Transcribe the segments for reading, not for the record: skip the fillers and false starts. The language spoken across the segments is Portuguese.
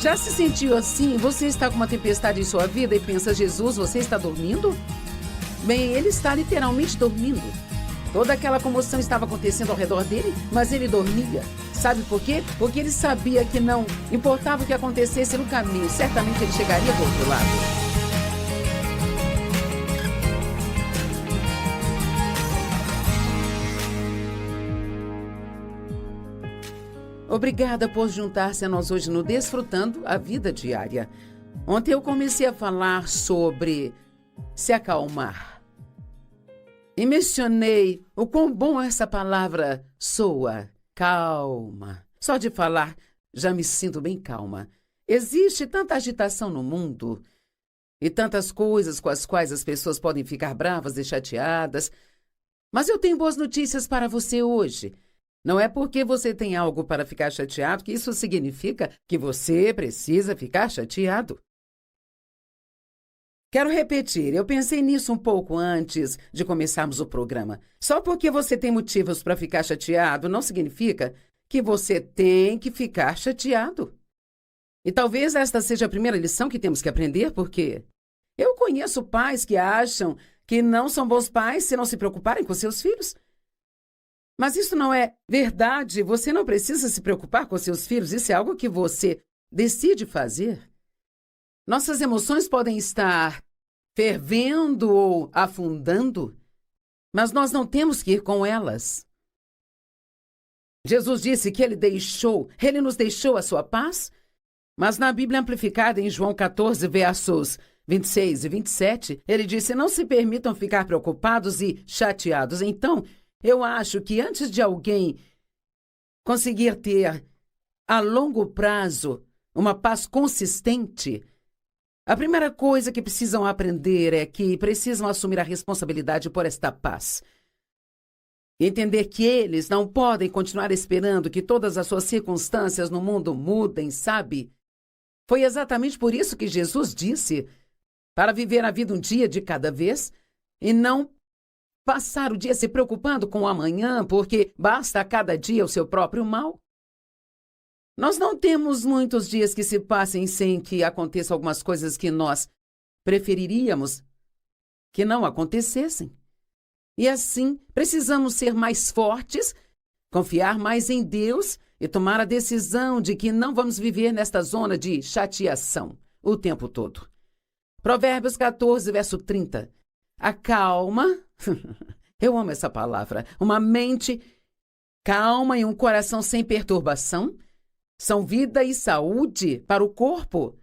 Já se sentiu assim? Você está com uma tempestade em sua vida e pensa, Jesus, você está dormindo? Bem, ele está literalmente dormindo. Toda aquela comoção estava acontecendo ao redor dele, mas ele dormia. Sabe por quê? Porque ele sabia que não importava o que acontecesse no caminho, certamente ele chegaria do outro lado. Obrigada por juntar-se a nós hoje no Desfrutando a Vida Diária. Ontem eu comecei a falar sobre se acalmar. E mencionei o quão bom essa palavra soa, calma. Só de falar, já me sinto bem calma. Existe tanta agitação no mundo e tantas coisas com as quais as pessoas podem ficar bravas e chateadas. Mas eu tenho boas notícias para você hoje. Não é porque você tem algo para ficar chateado que isso significa que você precisa ficar chateado. Quero repetir, eu pensei nisso um pouco antes de começarmos o programa. Só porque você tem motivos para ficar chateado não significa que você tem que ficar chateado. E talvez esta seja a primeira lição que temos que aprender, porque eu conheço pais que acham que não são bons pais se não se preocuparem com seus filhos. Mas isso não é verdade. Você não precisa se preocupar com seus filhos. Isso é algo que você decide fazer. Nossas emoções podem estar fervendo ou afundando, mas nós não temos que ir com elas. Jesus disse que ele nos deixou a sua paz, mas na Bíblia Amplificada, em João 14, versos 26 e 27, ele disse, não se permitam ficar preocupados e chateados. Então, eu acho que antes de alguém conseguir ter, a longo prazo, uma paz consistente, a primeira coisa que precisam aprender é que precisam assumir a responsabilidade por esta paz. Entender que eles não podem continuar esperando que todas as suas circunstâncias no mundo mudem, sabe? Foi exatamente por isso que Jesus disse para viver a vida um dia de cada vez e não passar o dia se preocupando com o amanhã, porque basta a cada dia o seu próprio mal. Nós não temos muitos dias que se passem sem que aconteçam algumas coisas que nós preferiríamos que não acontecessem. E assim, precisamos ser mais fortes, confiar mais em Deus e tomar a decisão de que não vamos viver nesta zona de chateação o tempo todo. Provérbios 14, verso 30. A calma, eu amo essa palavra, uma mente calma e um coração sem perturbação são vida e saúde para o corpo.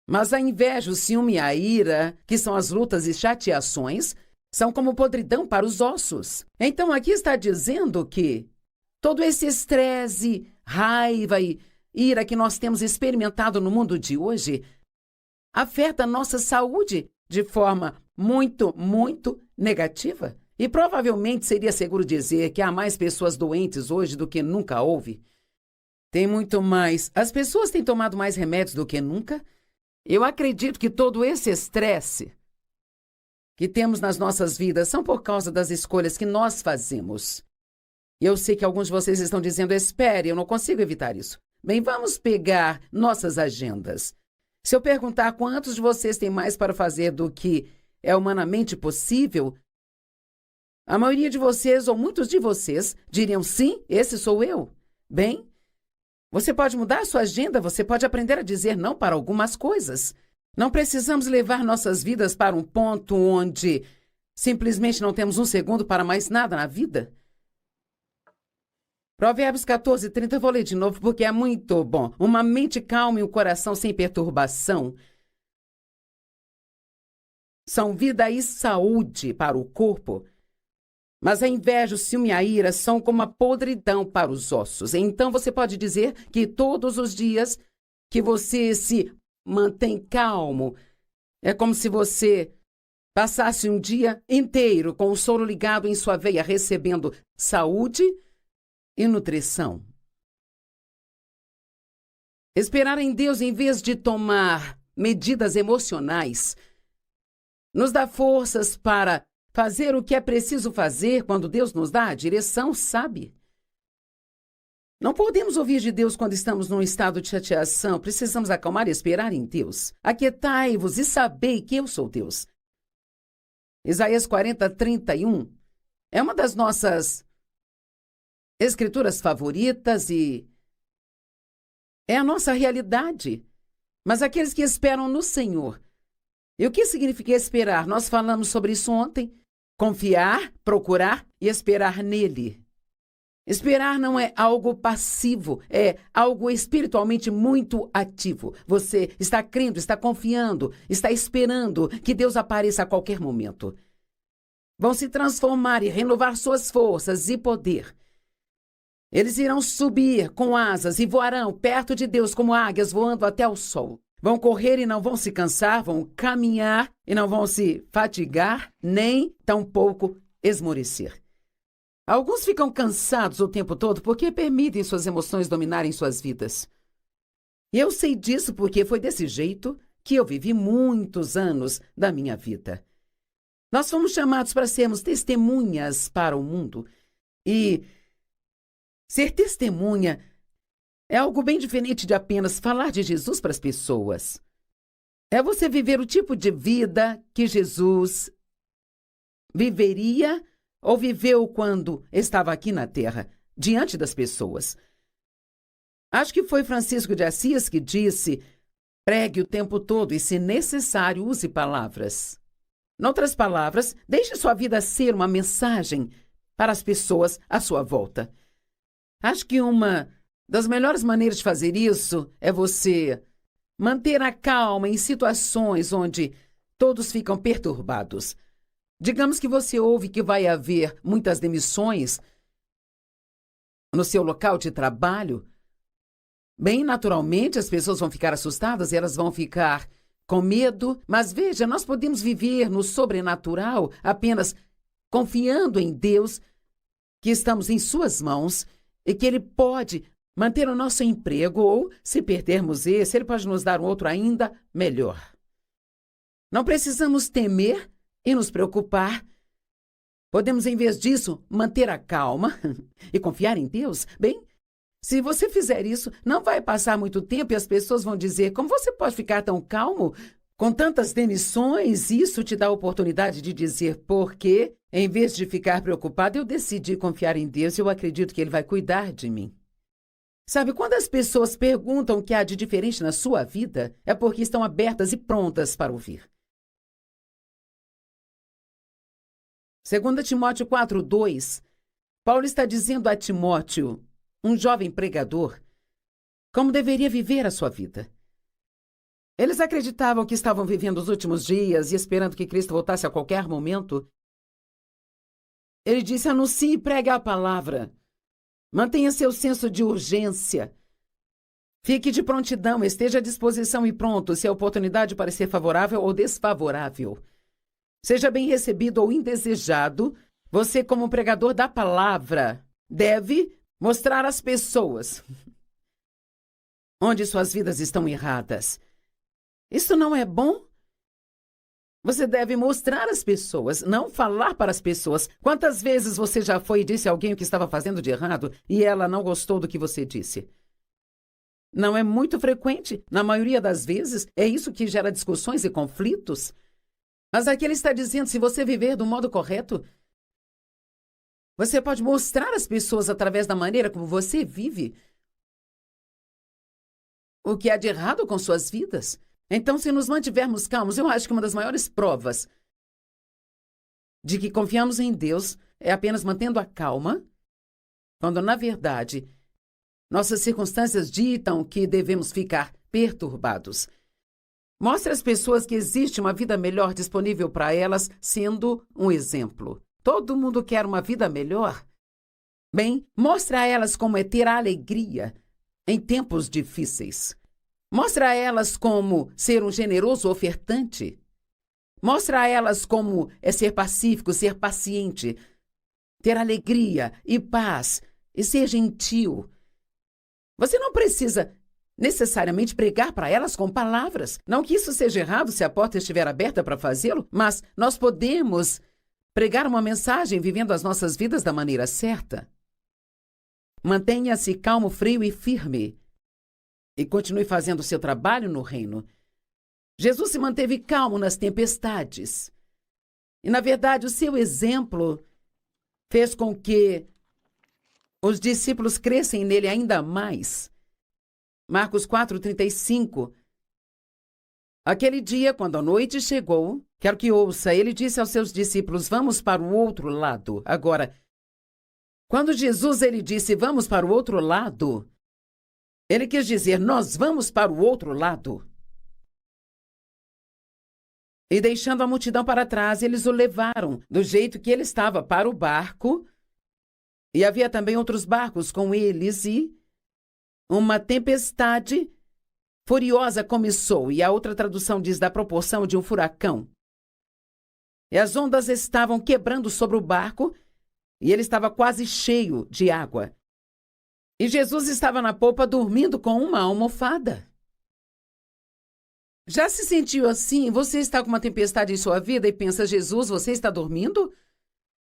Mas a inveja, o ciúme e a ira, que são as lutas e chateações, são como podridão para os ossos. Então aqui está dizendo que todo esse estresse, raiva e ira que nós temos experimentado no mundo de hoje afeta a nossa saúde de forma muito, muito negativa. E provavelmente seria seguro dizer que há mais pessoas doentes hoje do que nunca houve. Tem muito mais. As pessoas têm tomado mais remédios do que nunca. Eu acredito que todo esse estresse que temos nas nossas vidas são por causa das escolhas que nós fazemos. E eu sei que alguns de vocês estão dizendo, espere, eu não consigo evitar isso. Bem, vamos pegar nossas agendas. Se eu perguntar quantos de vocês têm mais para fazer do que é humanamente possível, a maioria de vocês, ou muitos de vocês, diriam sim, esse sou eu. Bem, você pode mudar a sua agenda, você pode aprender a dizer não para algumas coisas. Não precisamos levar nossas vidas para um ponto onde simplesmente não temos um segundo para mais nada na vida. Provérbios 14, 30, vou ler de novo porque é muito bom. Uma mente calma e um coração sem perturbação são vida e saúde para o corpo. Mas a inveja, o ciúme e a ira são como a podridão para os ossos. Então você pode dizer que todos os dias que você se mantém calmo, é como se você passasse um dia inteiro com o soro ligado em sua veia, recebendo saúde e nutrição. Esperar em Deus em vez de tomar medidas emocionais nos dá forças para fazer o que é preciso fazer quando Deus nos dá a direção, sabe? Não podemos ouvir de Deus quando estamos num estado de chateação. Precisamos acalmar e esperar em Deus. Aquietai-vos e sabei que eu sou Deus. Isaías 40:31 é uma das nossas escrituras favoritas e é a nossa realidade. Mas aqueles que esperam no Senhor. E o que significa esperar? Nós falamos sobre isso ontem. Confiar, procurar e esperar nele. Esperar não é algo passivo, é algo espiritualmente muito ativo. Você está crendo, está confiando, está esperando que Deus apareça a qualquer momento. Vão se transformar e renovar suas forças e poder. Eles irão subir com asas e voarão perto de Deus como águias voando até o sol. Vão correr e não vão se cansar, vão caminhar e não vão se fatigar, nem tampouco esmorecer. Alguns ficam cansados o tempo todo porque permitem suas emoções dominarem suas vidas. E eu sei disso porque foi desse jeito que eu vivi muitos anos da minha vida. Nós fomos chamados para sermos testemunhas para o mundo. E ser testemunha é algo bem diferente de apenas falar de Jesus para as pessoas. É você viver o tipo de vida que Jesus viveria ou viveu quando estava aqui na Terra, diante das pessoas. Acho que foi Francisco de Assis que disse: pregue o tempo todo e, se necessário, use palavras. Em outras palavras, deixe sua vida ser uma mensagem para as pessoas à sua volta. Acho que uma das melhores maneiras de fazer isso é você manter a calma em situações onde todos ficam perturbados. Digamos que você ouve que vai haver muitas demissões no seu local de trabalho. Bem naturalmente, as pessoas vão ficar assustadas e elas vão ficar com medo. Mas veja, nós podemos viver no sobrenatural apenas confiando em Deus, que estamos em suas mãos e que Ele pode manter o nosso emprego ou, se perdermos esse, Ele pode nos dar um outro ainda melhor. Não precisamos temer e nos preocupar. Podemos, em vez disso, manter a calma e confiar em Deus. Bem, se você fizer isso, não vai passar muito tempo e as pessoas vão dizer: como você pode ficar tão calmo com tantas demissões? Isso te dá a oportunidade de dizer: porque, em vez de ficar preocupado, eu decidi confiar em Deus e eu acredito que Ele vai cuidar de mim. Sabe, quando as pessoas perguntam o que há de diferente na sua vida, é porque estão abertas e prontas para ouvir. 2 Timóteo 4:2, Paulo está dizendo a Timóteo, um jovem pregador, como deveria viver a sua vida. Eles acreditavam que estavam vivendo os últimos dias e esperando que Cristo voltasse a qualquer momento. Ele disse: anuncie e pregue a palavra. Mantenha seu senso de urgência. Fique de prontidão, esteja à disposição e pronto, se a oportunidade parecer favorável ou desfavorável. Seja bem recebido ou indesejado, você, como pregador da palavra, deve mostrar às pessoas onde suas vidas estão erradas. Isso não é bom? Você deve mostrar às pessoas, não falar para as pessoas. Quantas vezes você já foi e disse a alguém o que estava fazendo de errado e ela não gostou do que você disse? Não é muito frequente. Na maioria das vezes, é isso que gera discussões e conflitos. Mas aqui ele está dizendo: se você viver do modo correto, você pode mostrar às pessoas, através da maneira como você vive, o que há de errado com suas vidas. Então, se nos mantivermos calmos, eu acho que uma das maiores provas de que confiamos em Deus é apenas mantendo a calma, quando, na verdade, nossas circunstâncias ditam que devemos ficar perturbados. Mostre às pessoas que existe uma vida melhor disponível para elas, sendo um exemplo. Todo mundo quer uma vida melhor. Bem, mostre a elas como é ter a alegria em tempos difíceis. Mostre a elas como ser um generoso ofertante. Mostre a elas como é ser pacífico, ser paciente, ter alegria e paz e ser gentil. Você não precisa necessariamente pregar para elas com palavras. Não que isso seja errado se a porta estiver aberta para fazê-lo, mas nós podemos pregar uma mensagem vivendo as nossas vidas da maneira certa. Mantenha-se calmo, frio e firme. E continue fazendo o seu trabalho no reino. Jesus se manteve calmo nas tempestades. E, na verdade, o seu exemplo fez com que os discípulos crescem nele ainda mais. Marcos 4:35. Aquele dia, quando a noite chegou, quero que ouça, ele disse aos seus discípulos, vamos para o outro lado. Agora, quando Jesus ele disse, vamos para o outro lado, ele quis dizer, nós vamos para o outro lado. E deixando a multidão para trás, eles o levaram, do jeito que ele estava, para o barco. E havia também outros barcos com eles, e uma tempestade furiosa começou, e a outra tradução diz da proporção de um furacão. E as ondas estavam quebrando sobre o barco, e ele estava quase cheio de água. E Jesus estava na popa dormindo com uma almofada. Já se sentiu assim? Você está com uma tempestade em sua vida e pensa, Jesus, você está dormindo?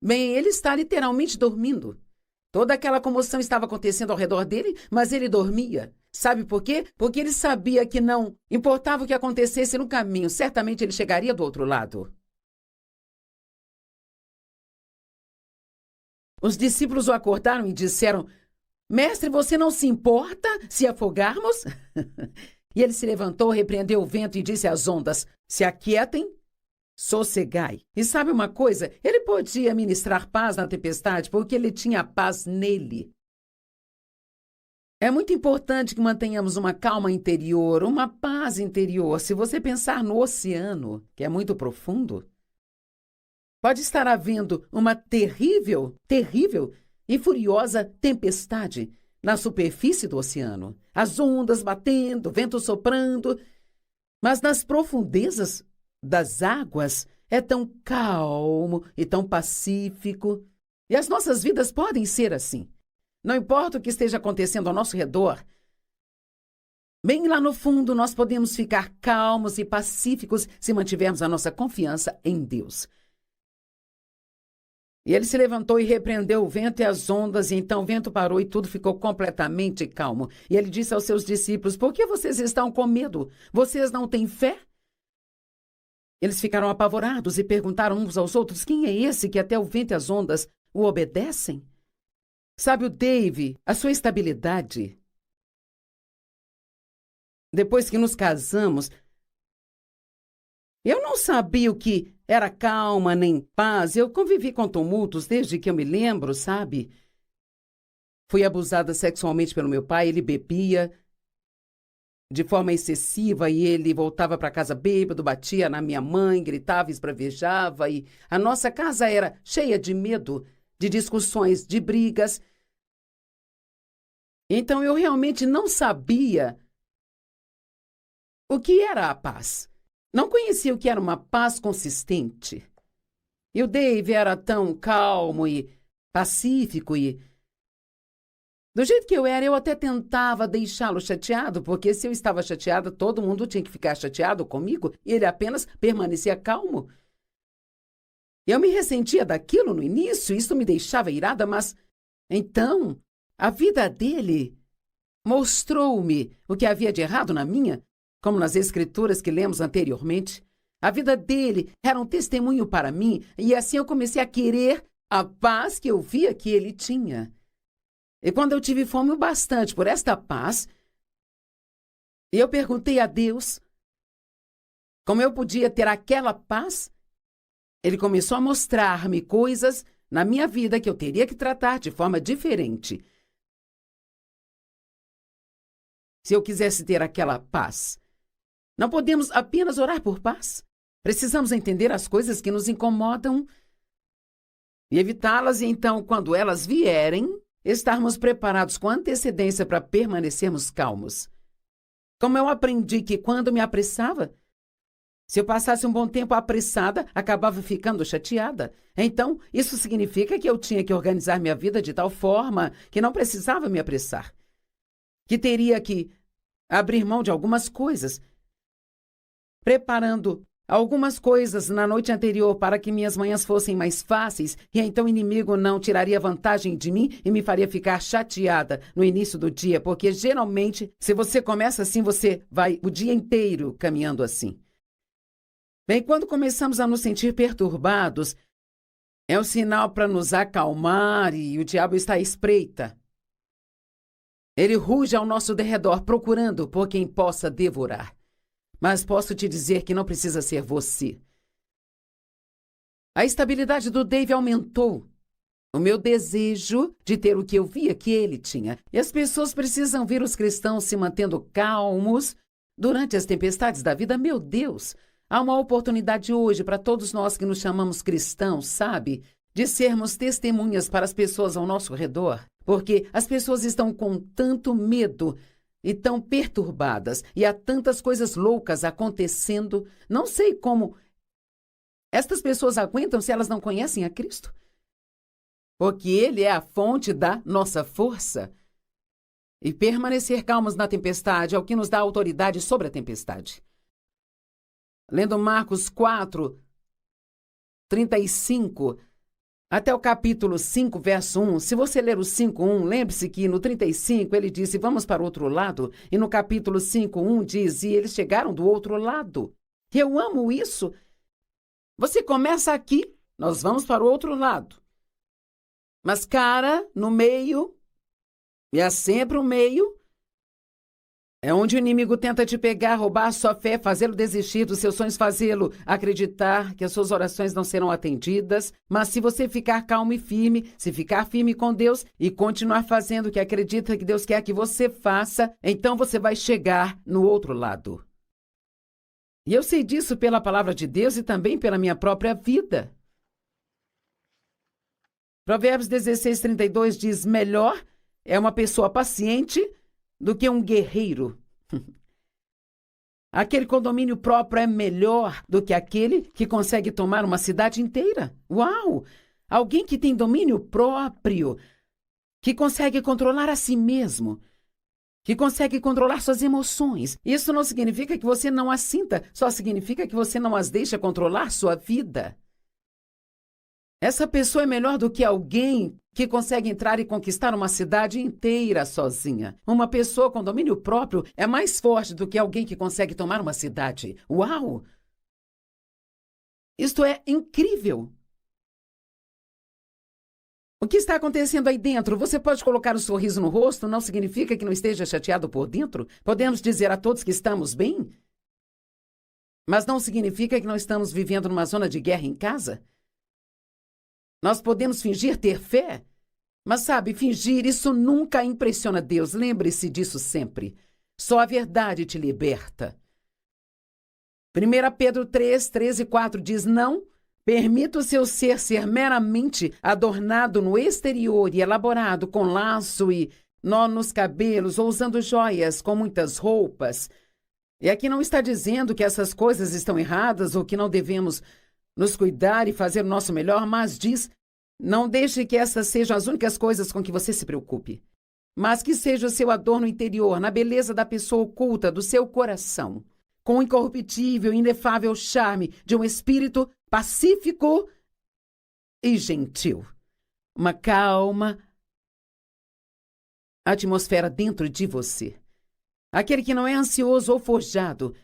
Bem, ele está literalmente dormindo. Toda aquela comoção estava acontecendo ao redor dele, mas ele dormia. Sabe por quê? Porque ele sabia que não importava o que acontecesse no caminho, certamente ele chegaria do outro lado. Os discípulos o acordaram e disseram, Mestre, você não se importa se afogarmos? E ele se levantou, repreendeu o vento e disse às ondas, se aquietem, sossegai. E sabe uma coisa? Ele podia ministrar paz na tempestade porque ele tinha paz nele. É muito importante que mantenhamos uma calma interior, uma paz interior. Se você pensar no oceano, que é muito profundo, pode estar havendo uma terrível e furiosa tempestade na superfície do oceano. As ondas batendo, vento soprando. Mas nas profundezas das águas é tão calmo e tão pacífico. E as nossas vidas podem ser assim. Não importa o que esteja acontecendo ao nosso redor, bem lá no fundo nós podemos ficar calmos e pacíficos se mantivermos a nossa confiança em Deus. E ele se levantou e repreendeu o vento e as ondas, e então o vento parou e tudo ficou completamente calmo. E ele disse aos seus discípulos, por que vocês estão com medo? Vocês não têm fé? Eles ficaram apavorados e perguntaram uns aos outros, quem é esse que até o vento e as ondas o obedecem? Sabe, o Dave, a sua estabilidade. Depois que nos casamos, eu não sabia o que era calma nem paz. Eu convivi com tumultos desde que eu me lembro, sabe? Fui abusada sexualmente pelo meu pai, ele bebia de forma excessiva e ele voltava para casa bêbado, batia na minha mãe, gritava, esbravejava e a nossa casa era cheia de medo, de discussões, de brigas. Então eu realmente não sabia o que era a paz. Não conhecia o que era uma paz consistente. E o Dave era tão calmo e pacífico e... Do jeito que eu era, eu até tentava deixá-lo chateado, porque se eu estava chateada, todo mundo tinha que ficar chateado comigo e ele apenas permanecia calmo. Eu me ressentia daquilo no início, isso me deixava irada, mas... Então, a vida dele mostrou-me o que havia de errado na minha, como nas escrituras que lemos anteriormente. A vida dele era um testemunho para mim, e assim eu comecei a querer a paz que eu via que ele tinha. E quando eu tive fome o bastante por esta paz, eu perguntei a Deus como eu podia ter aquela paz. Ele começou a mostrar-me coisas na minha vida que eu teria que tratar de forma diferente. Se eu quisesse ter aquela paz, não podemos apenas orar por paz. Precisamos entender as coisas que nos incomodam e evitá-las, e então, quando elas vierem, estarmos preparados com antecedência para permanecermos calmos. Como eu aprendi que quando me apressava, se eu passasse um bom tempo apressada, acabava ficando chateada. Então, isso significa que eu tinha que organizar minha vida de tal forma que não precisava me apressar. Que teria que abrir mão de algumas coisas, preparando algumas coisas na noite anterior para que minhas manhãs fossem mais fáceis, e então o inimigo não tiraria vantagem de mim e me faria ficar chateada no início do dia, porque geralmente, se você começa assim, você vai o dia inteiro caminhando assim. Bem, quando começamos a nos sentir perturbados, é um sinal para nos acalmar e o diabo está à espreita. Ele ruge ao nosso derredor, procurando por quem possa devorar. Mas posso te dizer que não precisa ser você. A estabilidade do Dave aumentou. O meu desejo de ter o que eu via que ele tinha. E as pessoas precisam ver os cristãos se mantendo calmos durante as tempestades da vida. Meu Deus! Há uma oportunidade hoje para todos nós que nos chamamos cristãos, sabe? De sermos testemunhas para as pessoas ao nosso redor. Porque as pessoas estão com tanto medo e tão perturbadas. E há tantas coisas loucas acontecendo. Não sei como estas pessoas aguentam se elas não conhecem a Cristo. Porque Ele é a fonte da nossa força. E permanecer calmos na tempestade é o que nos dá autoridade sobre a tempestade. Lendo Marcos 4, 35, até o capítulo 5, verso 1, se você ler o 5:1, lembre-se que no 35 ele disse, vamos para o outro lado, e no capítulo 5:1 diz, e eles chegaram do outro lado. Eu amo isso. Você começa aqui, nós vamos para o outro lado. Mas, cara, no meio, e é sempre o meio, é onde o inimigo tenta te pegar, roubar a sua fé, fazê-lo desistir dos seus sonhos, fazê-lo acreditar que as suas orações não serão atendidas. Mas se você ficar calmo e firme, se ficar firme com Deus e continuar fazendo o que acredita que Deus quer que você faça, então você vai chegar no outro lado. E eu sei disso pela palavra de Deus e também pela minha própria vida. Provérbios 16:32 diz, melhor é uma pessoa paciente do que um guerreiro. Aquele com domínio próprio é melhor do que aquele que consegue tomar uma cidade inteira. Uau! Alguém que tem domínio próprio, que consegue controlar a si mesmo, que consegue controlar suas emoções. Isso não significa que você não as sinta, só significa que você não as deixa controlar sua vida. Essa pessoa é melhor do que alguém que consegue entrar e conquistar uma cidade inteira sozinha. Uma pessoa com domínio próprio é mais forte do que alguém que consegue tomar uma cidade. Uau! Isto é incrível! O que está acontecendo aí dentro? Você pode colocar um sorriso no rosto, não significa que não esteja chateado por dentro? Podemos dizer a todos que estamos bem? Mas não significa que não estamos vivendo numa zona de guerra em casa? Nós podemos fingir ter fé, mas sabe, fingir, isso nunca impressiona Deus. Lembre-se disso sempre. Só a verdade te liberta. 1 Pedro 3, 13 e 4 diz, não permita o seu ser meramente adornado no exterior e elaborado com laço e nó nos cabelos ou usando joias com muitas roupas. E aqui não está dizendo que essas coisas estão erradas ou que não devemos nos cuidar e fazer o nosso melhor, mas diz, não deixe que essas sejam as únicas coisas com que você se preocupe, mas que seja o seu adorno interior, na beleza da pessoa oculta do seu coração, com o incorruptível e inefável charme de um espírito pacífico e gentil. Uma calma atmosfera dentro de você. Aquele que não é ansioso ou forjado,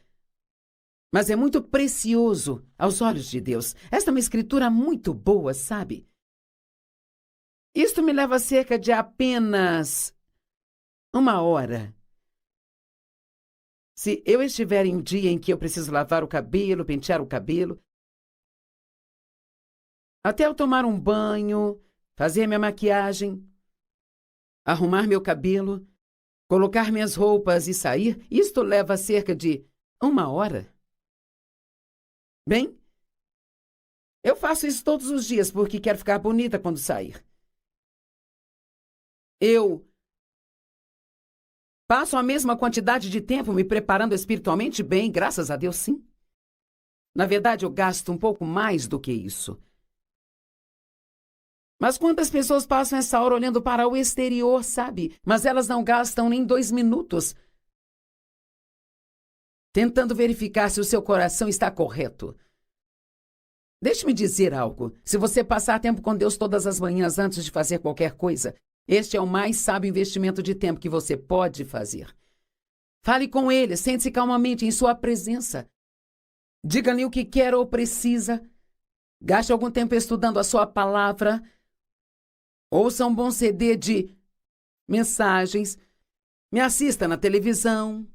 mas é muito precioso aos olhos de Deus. Esta é uma escritura muito boa, sabe? Isto me leva cerca de apenas 1 hora. Se eu estiver em um dia em que eu preciso lavar o cabelo, pentear o cabelo, até eu tomar um banho, fazer minha maquiagem, arrumar meu cabelo, colocar minhas roupas e sair, isto leva cerca de 1 hora. Bem, eu faço isso todos os dias porque quero ficar bonita quando sair. Eu passo a mesma quantidade de tempo me preparando espiritualmente bem, graças a Deus, sim. Na verdade, eu gasto um pouco mais do que isso. Mas quantas pessoas passam essa hora olhando para o exterior, sabe? Mas elas não gastam nem 2 minutos tentando verificar se o seu coração está correto. Deixe-me dizer algo. Se você passar tempo com Deus todas as manhãs antes de fazer qualquer coisa, este é o mais sábio investimento de tempo que você pode fazer. Fale com Ele, sente-se calmamente em sua presença. Diga-lhe o que quer ou precisa. Gaste algum tempo estudando a sua palavra. Ouça um bom CD de mensagens. Me assista na televisão.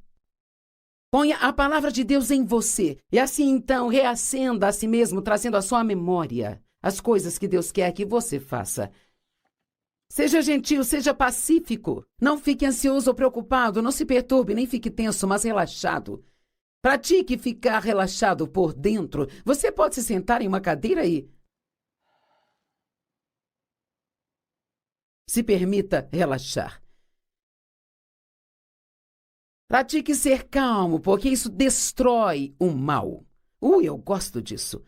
Ponha a palavra de Deus em você e assim então reacenda a si mesmo, trazendo à sua memória as coisas que Deus quer que você faça. Seja gentil, seja pacífico. Não fique ansioso ou preocupado, não se perturbe, nem fique tenso, mas relaxado. Pratique ficar relaxado por dentro. Você pode se sentar em uma cadeira e se permita relaxar. Pratique ser calmo, porque isso destrói o mal. Eu gosto disso.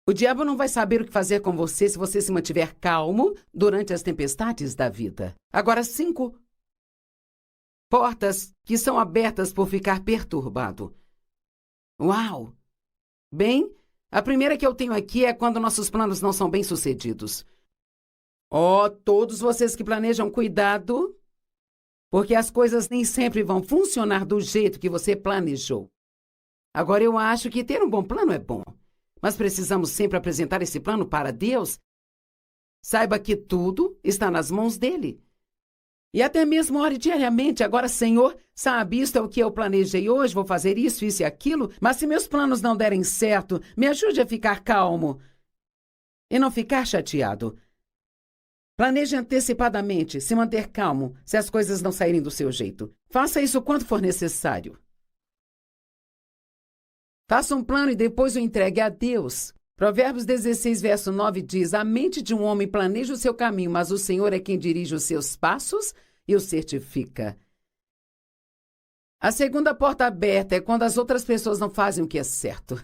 O diabo não vai saber o que fazer com você se você se mantiver calmo durante as tempestades da vida. Agora, 5 portas que são abertas por ficar perturbado. Uau! Bem, a primeira que eu tenho aqui é quando nossos planos não são bem-sucedidos. Todos vocês que planejam, cuidado, porque as coisas nem sempre vão funcionar do jeito que você planejou. Agora, eu acho que ter um bom plano é bom, mas precisamos sempre apresentar esse plano para Deus. Saiba que tudo está nas mãos dele. E até mesmo ore diariamente. Agora, Senhor, sabe, isto é o que eu planejei hoje, vou fazer isso e aquilo, mas se meus planos não derem certo, me ajude a ficar calmo e não ficar chateado. Planeje antecipadamente, se manter calmo, se as coisas não saírem do seu jeito. Faça isso quanto for necessário. Faça um plano e depois o entregue a Deus. Provérbios 16, verso 9 diz: a mente de um homem planeja o seu caminho, mas o Senhor é quem dirige os seus passos e o certifica. A segunda porta aberta é quando as outras pessoas não fazem o que é certo.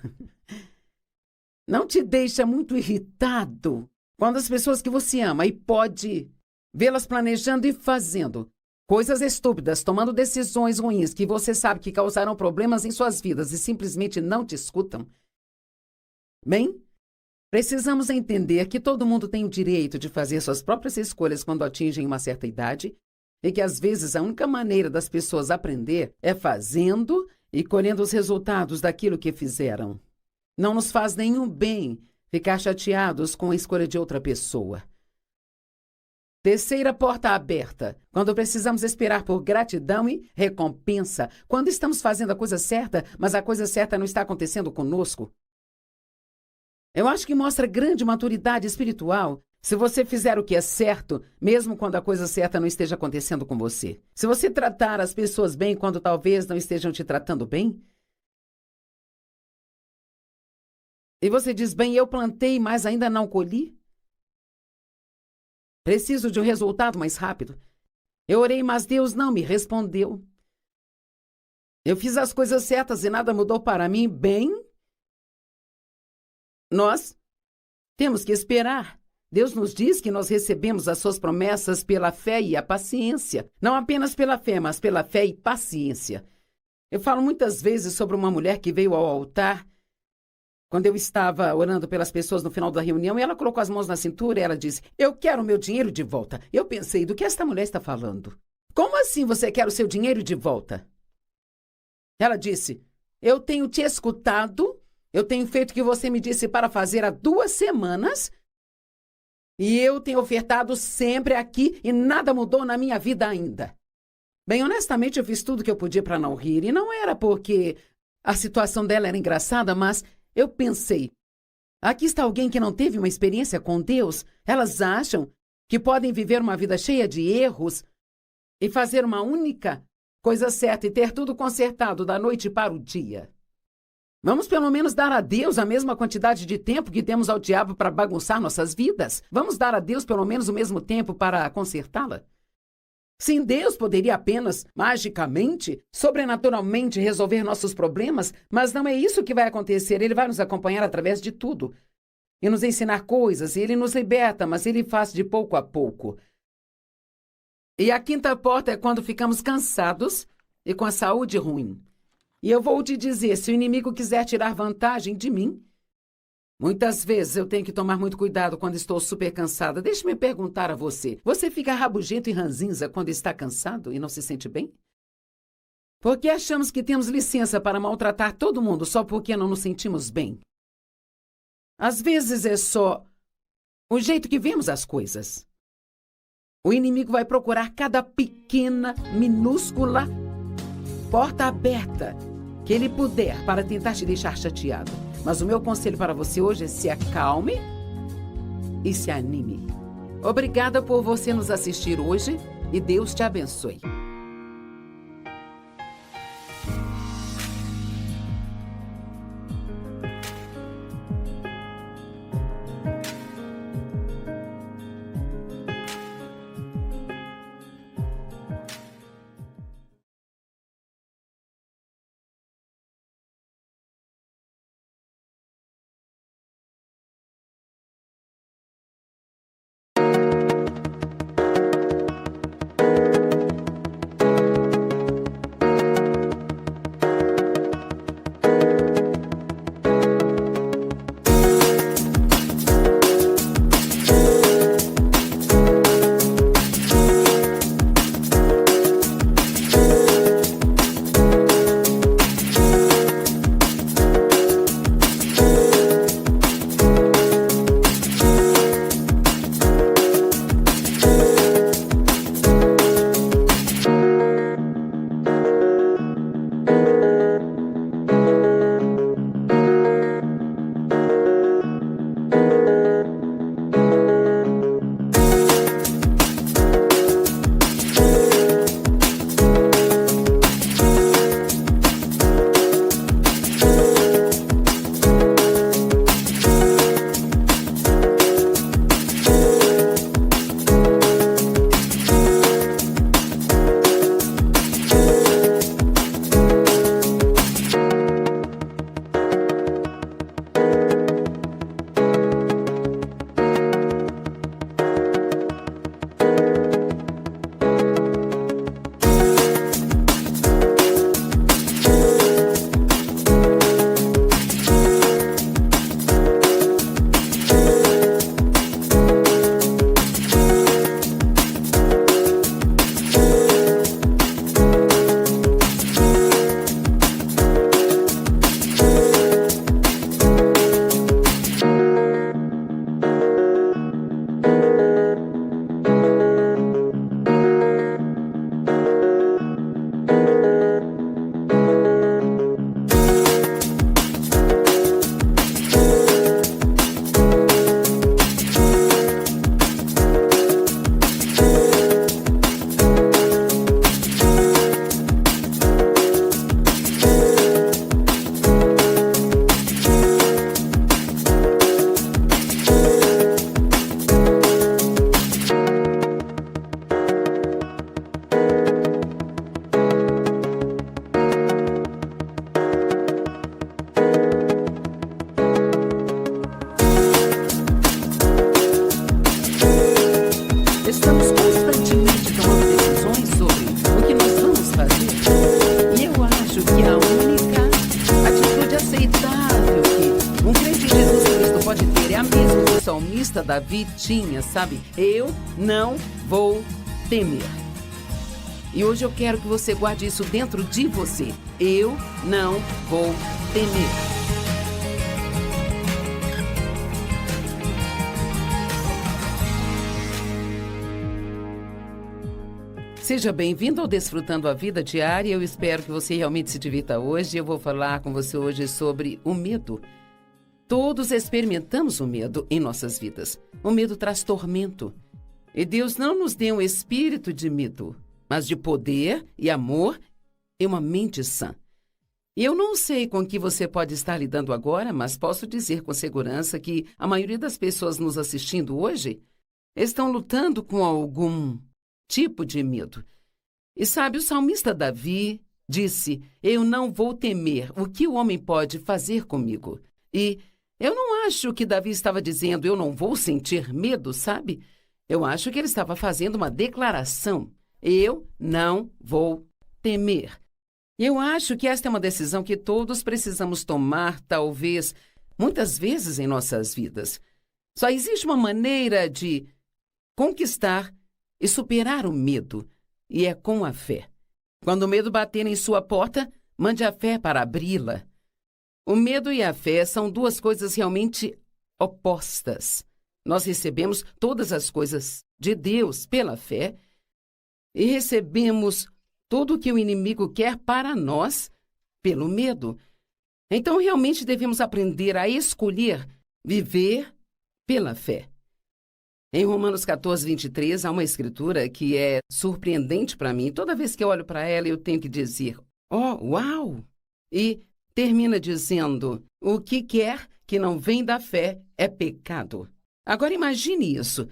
Não te deixa muito irritado quando as pessoas que você ama e pode vê-las planejando e fazendo coisas estúpidas, tomando decisões ruins que você sabe que causarão problemas em suas vidas e simplesmente não te escutam? Bem, precisamos entender que todo mundo tem o direito de fazer suas próprias escolhas quando atingem uma certa idade e que, às vezes, a única maneira das pessoas aprender é fazendo e colhendo os resultados daquilo que fizeram. Não nos faz nenhum bem ficar chateados com a escolha de outra pessoa. Terceira porta aberta, quando precisamos esperar por gratidão e recompensa, quando estamos fazendo a coisa certa, mas a coisa certa não está acontecendo conosco. Eu acho que mostra grande maturidade espiritual se você fizer o que é certo, mesmo quando a coisa certa não esteja acontecendo com você. Se você tratar as pessoas bem quando talvez não estejam te tratando bem. E você diz, bem, eu plantei, mas ainda não colhi. Preciso de um resultado mais rápido. Eu orei, mas Deus não me respondeu. Eu fiz as coisas certas e nada mudou para mim. Bem, nós temos que esperar. Deus nos diz que nós recebemos as suas promessas pela fé e a paciência. Não apenas pela fé, mas pela fé e paciência. Eu falo muitas vezes sobre uma mulher que veio ao altar quando eu estava orando pelas pessoas no final da reunião, e ela colocou as mãos na cintura e ela disse, eu quero o meu dinheiro de volta. Eu pensei, do que esta mulher está falando? Como assim você quer o seu dinheiro de volta? Ela disse, eu tenho te escutado, eu tenho feito o que você me disse para fazer há 2 semanas, e eu tenho ofertado sempre aqui e nada mudou na minha vida ainda. Bem, honestamente, eu fiz tudo o que eu podia para não rir, e não era porque a situação dela era engraçada, mas eu pensei, aqui está alguém que não teve uma experiência com Deus. Elas acham que podem viver uma vida cheia de erros e fazer uma única coisa certa e ter tudo consertado da noite para o dia. Vamos pelo menos dar a Deus a mesma quantidade de tempo que temos ao diabo para bagunçar nossas vidas? Vamos dar a Deus pelo menos o mesmo tempo para consertá-la? Sim, Deus poderia apenas, magicamente, sobrenaturalmente resolver nossos problemas, mas não é isso que vai acontecer. Ele vai nos acompanhar através de tudo e nos ensinar coisas, e Ele nos liberta, mas Ele faz de pouco a pouco. E a quinta porta é quando ficamos cansados e com a saúde ruim. E eu vou te dizer, se o inimigo quiser tirar vantagem de mim, Muitas vezes eu tenho que tomar muito cuidado quando estou super cansada. Deixe-me perguntar a você. Você fica rabugento e ranzinza quando está cansado e não se sente bem? Por que achamos que temos licença para maltratar todo mundo só porque não nos sentimos bem? Às vezes é só o jeito que vemos as coisas. O inimigo vai procurar cada pequena, minúscula porta aberta que ele puder para tentar te deixar chateado. Mas o meu conselho para você hoje é se acalme e se anime. Obrigada por você nos assistir hoje e Deus te abençoe. salmista Davi tinha, sabe? Eu não vou temer. E hoje eu quero que você guarde isso dentro de você. Eu não vou temer. Seja bem-vindo ao Desfrutando a Vida Diária. Eu espero que você realmente se divirta hoje. Eu vou falar com você hoje sobre o medo. Todos experimentamos o medo em nossas vidas. O medo traz tormento. E Deus não nos deu um espírito de medo, mas de poder e amor e uma mente sã. E eu não sei com que você pode estar lidando agora, mas posso dizer com segurança que a maioria das pessoas nos assistindo hoje estão lutando com algum tipo de medo. E sabe, o salmista Davi disse: eu não vou temer o que o homem pode fazer comigo. E eu não acho que Davi estava dizendo: eu não vou sentir medo, sabe? Eu acho que ele estava fazendo uma declaração: eu não vou temer. Eu acho que esta é uma decisão que todos precisamos tomar, talvez muitas vezes em nossas vidas. Só existe uma maneira de conquistar e superar o medo, e é com a fé. Quando o medo bater em sua porta, mande a fé para abri-la. O medo e a fé são duas coisas realmente opostas. Nós recebemos todas as coisas de Deus pela fé e recebemos tudo o que o inimigo quer para nós pelo medo. Então, realmente devemos aprender a escolher viver pela fé. Em Romanos 14, 23, há uma escritura que é surpreendente para mim. Toda vez que eu olho para ela, eu tenho que dizer, uau! E termina dizendo, o que quer que não vem da fé é pecado. Agora imagine isso.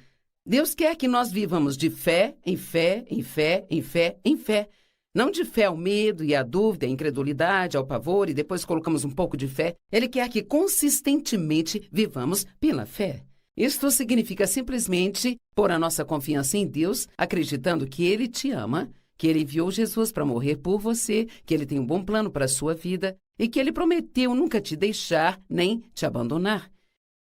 Deus quer que nós vivamos de fé, em fé, em fé, em fé, em fé. Não de fé ao medo e à dúvida, à incredulidade, ao pavor e depois colocamos um pouco de fé. Ele quer que consistentemente vivamos pela fé. Isto significa simplesmente pôr a nossa confiança em Deus, acreditando que Ele te ama, que Ele enviou Jesus para morrer por você, que Ele tem um bom plano para a sua vida e que Ele prometeu nunca te deixar nem te abandonar.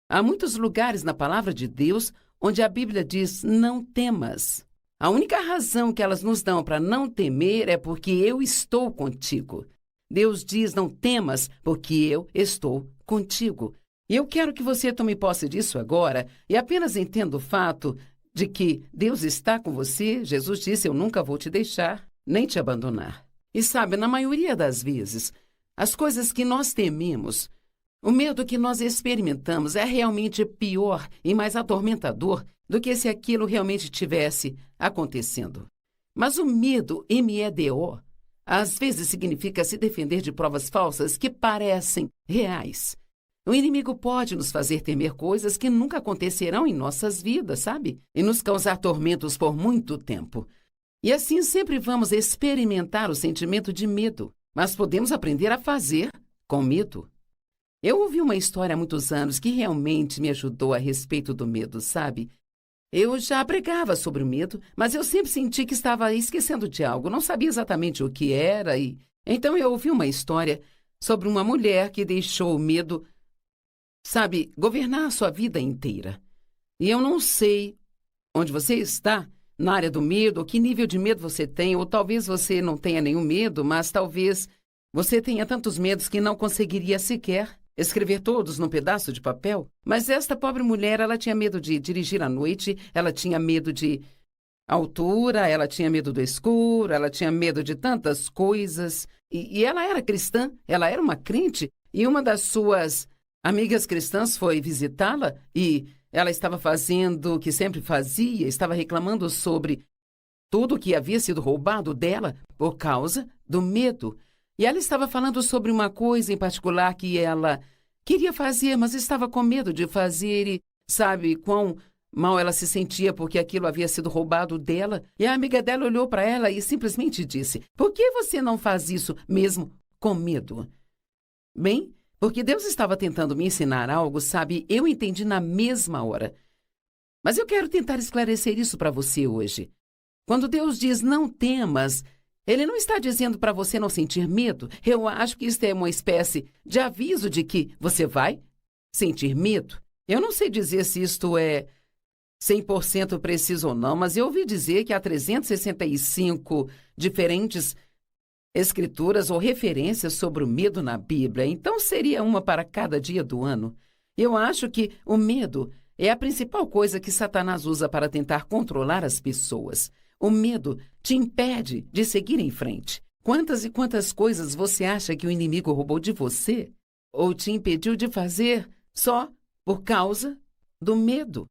Há muitos lugares na palavra de Deus onde a Bíblia diz, não temas. A única razão que elas nos dão para não temer é porque eu estou contigo. Deus diz, não temas, porque eu estou contigo. E eu quero que você tome posse disso agora e apenas entenda o fato de que Deus está com você. Jesus disse, eu nunca vou te deixar, nem te abandonar. E sabe, na maioria das vezes, as coisas que nós tememos, o medo que nós experimentamos é realmente pior e mais atormentador do que se aquilo realmente tivesse acontecendo. Mas o medo, MEDO, às vezes significa se defender de provas falsas que parecem reais. O inimigo pode nos fazer temer coisas que nunca acontecerão em nossas vidas, sabe? E nos causar tormentos por muito tempo. E assim sempre vamos experimentar o sentimento de medo, mas podemos aprender a fazer com medo. Eu ouvi uma história há muitos anos que realmente me ajudou a respeito do medo, sabe? Eu já pregava sobre o medo, mas eu sempre senti que estava esquecendo de algo, não sabia exatamente o que era e... Então eu ouvi uma história sobre uma mulher que deixou o medo, sabe, governar a sua vida inteira. E eu não sei onde você está, na área do medo, ou que nível de medo você tem, ou talvez você não tenha nenhum medo, mas talvez você tenha tantos medos que não conseguiria sequer escrever todos num pedaço de papel. Mas esta pobre mulher, ela tinha medo de dirigir à noite, ela tinha medo de altura, ela tinha medo do escuro, ela tinha medo de tantas coisas. E ela era cristã, ela era uma crente, e uma das suas amigas cristãs foi visitá-la e ela estava fazendo o que sempre fazia, estava reclamando sobre tudo o que havia sido roubado dela por causa do medo. E ela estava falando sobre uma coisa em particular que ela queria fazer, mas estava com medo de fazer e sabe quão mal ela se sentia porque aquilo havia sido roubado dela. E a amiga dela olhou para ela e simplesmente disse, por que você não faz isso mesmo com medo? Bem, porque Deus estava tentando me ensinar algo, sabe? Eu entendi na mesma hora. Mas eu quero tentar esclarecer isso para você hoje. Quando Deus diz não temas, Ele não está dizendo para você não sentir medo. Eu acho que isso é uma espécie de aviso de que você vai sentir medo. Eu não sei dizer se isto é 100% preciso ou não, mas eu ouvi dizer que há 365 diferentes escrituras ou referências sobre o medo na Bíblia, então seria uma para cada dia do ano. Eu acho que o medo é a principal coisa que Satanás usa para tentar controlar as pessoas. O medo te impede de seguir em frente. Quantas e quantas coisas você acha que o inimigo roubou de você ou te impediu de fazer só por causa do medo?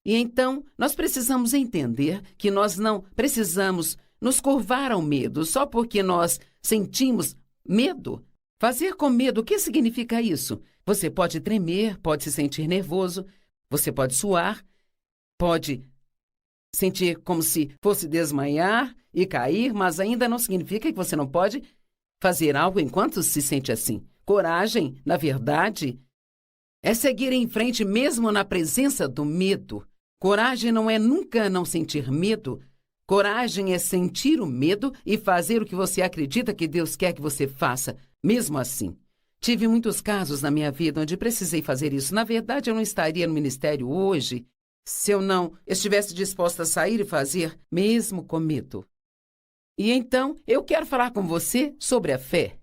E então, nós precisamos entender que nós não precisamos nos curvar ao medo só porque nós sentimos medo. Fazer com medo, o que significa isso? Você pode tremer, pode se sentir nervoso, você pode suar, pode sentir como se fosse desmaiar e cair, mas ainda não significa que você não pode fazer algo enquanto se sente assim. Coragem, na verdade, é seguir em frente mesmo na presença do medo. Coragem não é nunca não sentir medo. Coragem é sentir o medo e fazer o que você acredita que Deus quer que você faça, mesmo assim. tive muitos casos na minha vida onde precisei fazer isso. Na verdade, eu não estaria no ministério hoje se eu não estivesse disposta a sair e fazer, mesmo com medo. E então, eu quero falar com você sobre a fé.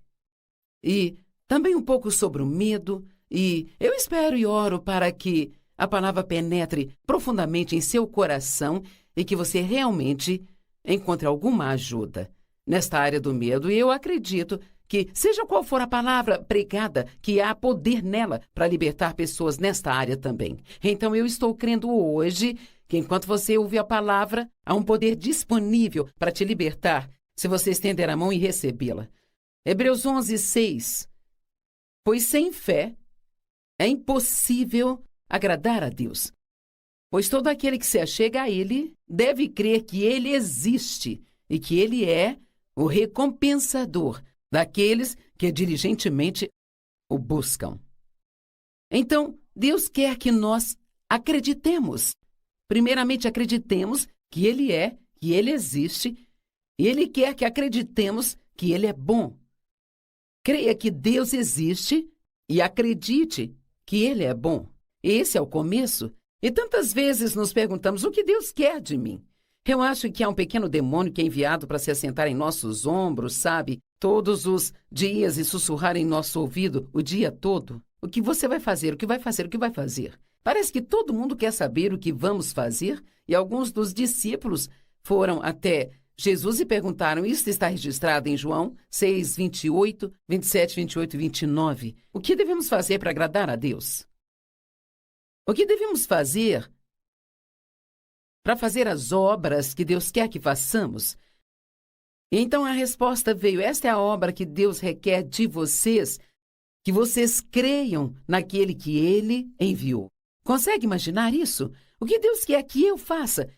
E também um pouco sobre o medo. E eu espero e oro para que a palavra penetre profundamente em seu coração e que você realmente encontre alguma ajuda nesta área do medo. E eu acredito que, seja qual for a palavra pregada, que há poder nela para libertar pessoas nesta área também. Então, eu estou crendo hoje que, enquanto você ouve a palavra, há um poder disponível para te libertar, se você estender a mão e recebê-la. Hebreus 11:6. Pois sem fé é impossível agradar a Deus. Pois todo aquele que se achega a Ele deve crer que Ele existe e que Ele é o recompensador daqueles que diligentemente o buscam. Então, Deus quer que nós acreditemos. Primeiramente, acreditemos que Ele é, que Ele existe, e Ele quer que acreditemos que Ele é bom. Creia que Deus existe e acredite que Ele é bom. Esse é o começo. E tantas vezes nos perguntamos, o que Deus quer de mim? Eu acho que há um pequeno demônio que é enviado para se assentar em nossos ombros, sabe? Todos os dias e sussurrar em nosso ouvido o dia todo. O que você vai fazer? O que vai fazer? O que vai fazer? Parece que todo mundo quer saber o que vamos fazer, e alguns dos discípulos foram até Jesus e perguntaram, isso está registrado em João 6, 28, 27, 28 e 29. O que devemos fazer para agradar a Deus? O que devemos fazer para fazer as obras que Deus quer que façamos? E então a resposta veio, esta é a obra que Deus requer de vocês, que vocês creiam naquele que Ele enviou. Consegue imaginar isso? O que Deus quer que eu faça?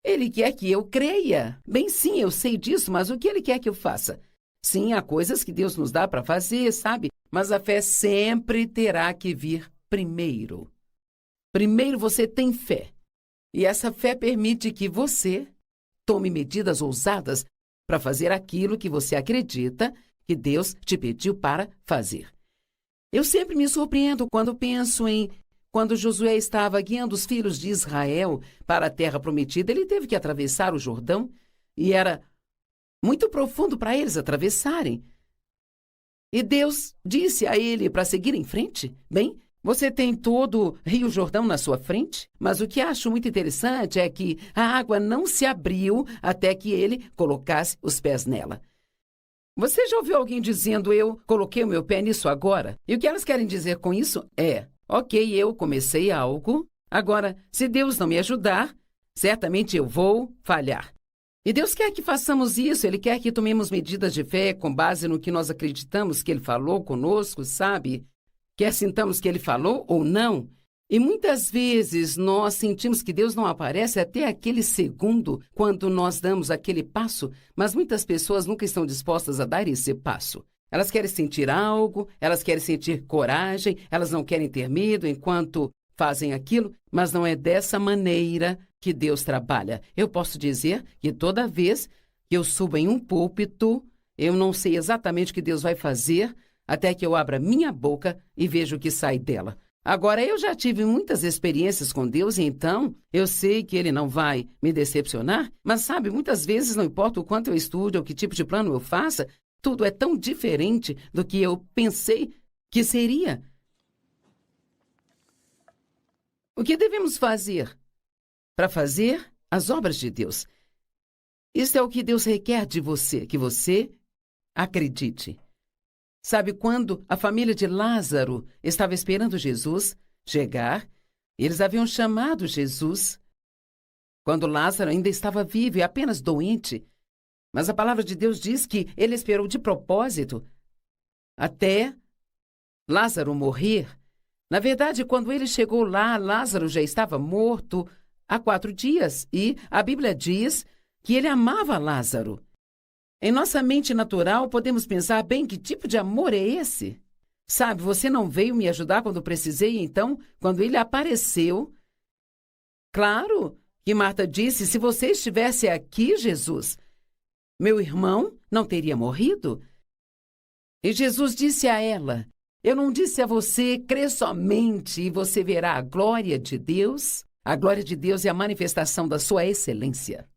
Ele quer que eu creia. Bem, sim, eu sei disso, mas o que Ele quer que eu faça? Sim, há coisas que Deus nos dá para fazer, sabe? Mas a fé sempre terá que vir primeiro. Primeiro você tem fé. E essa fé permite que você tome medidas ousadas para fazer aquilo que você acredita que Deus te pediu para fazer. Eu sempre me surpreendo quando penso em quando Josué estava guiando os filhos de Israel para a terra prometida, ele teve que atravessar o Jordão e era muito profundo para eles atravessarem. E Deus disse a ele para seguir em frente. Bem, você tem todo o Rio Jordão na sua frente, mas o que acho muito interessante é que a água não se abriu até que ele colocasse os pés nela. Você já ouviu alguém dizendo, eu coloquei o meu pé nisso agora? E o que elas querem dizer com isso é, ok, eu comecei algo, agora, se Deus não me ajudar, certamente eu vou falhar. E Deus quer que façamos isso, Ele quer que tomemos medidas de fé com base no que nós acreditamos que Ele falou conosco, sabe? Quer sintamos que Ele falou ou não. E muitas vezes nós sentimos que Deus não aparece até aquele segundo quando nós damos aquele passo, mas muitas pessoas nunca estão dispostas a dar esse passo. Elas querem sentir algo, elas querem sentir coragem, elas não querem ter medo enquanto fazem aquilo, mas não é dessa maneira que Deus trabalha. Eu posso dizer que toda vez que eu subo em um púlpito, eu não sei exatamente o que Deus vai fazer até que eu abra minha boca e veja o que sai dela. Agora, eu já tive muitas experiências com Deus e então eu sei que Ele não vai me decepcionar, mas sabe, muitas vezes não importa o quanto eu estude ou que tipo de plano eu faça, tudo é tão diferente do que eu pensei que seria. O que devemos fazer para fazer as obras de Deus? Isso é o que Deus requer de você, que você acredite. Sabe, quando a família de Lázaro estava esperando Jesus chegar, eles haviam chamado Jesus quando Lázaro ainda estava vivo e apenas doente. Mas a palavra de Deus diz que ele esperou de propósito até Lázaro morrer. Na verdade, quando ele chegou lá, Lázaro já estava morto há 4 dias e a Bíblia diz que ele amava Lázaro. Em nossa mente natural, podemos pensar, bem, que tipo de amor é esse? Sabe, você não veio me ajudar quando precisei, então, quando ele apareceu... Claro que Marta disse, se você estivesse aqui, Jesus, meu irmão não teria morrido. E Jesus disse a ela, Eu não disse a você, crê somente e você verá a glória de Deus? A glória de Deus é a manifestação da sua excelência.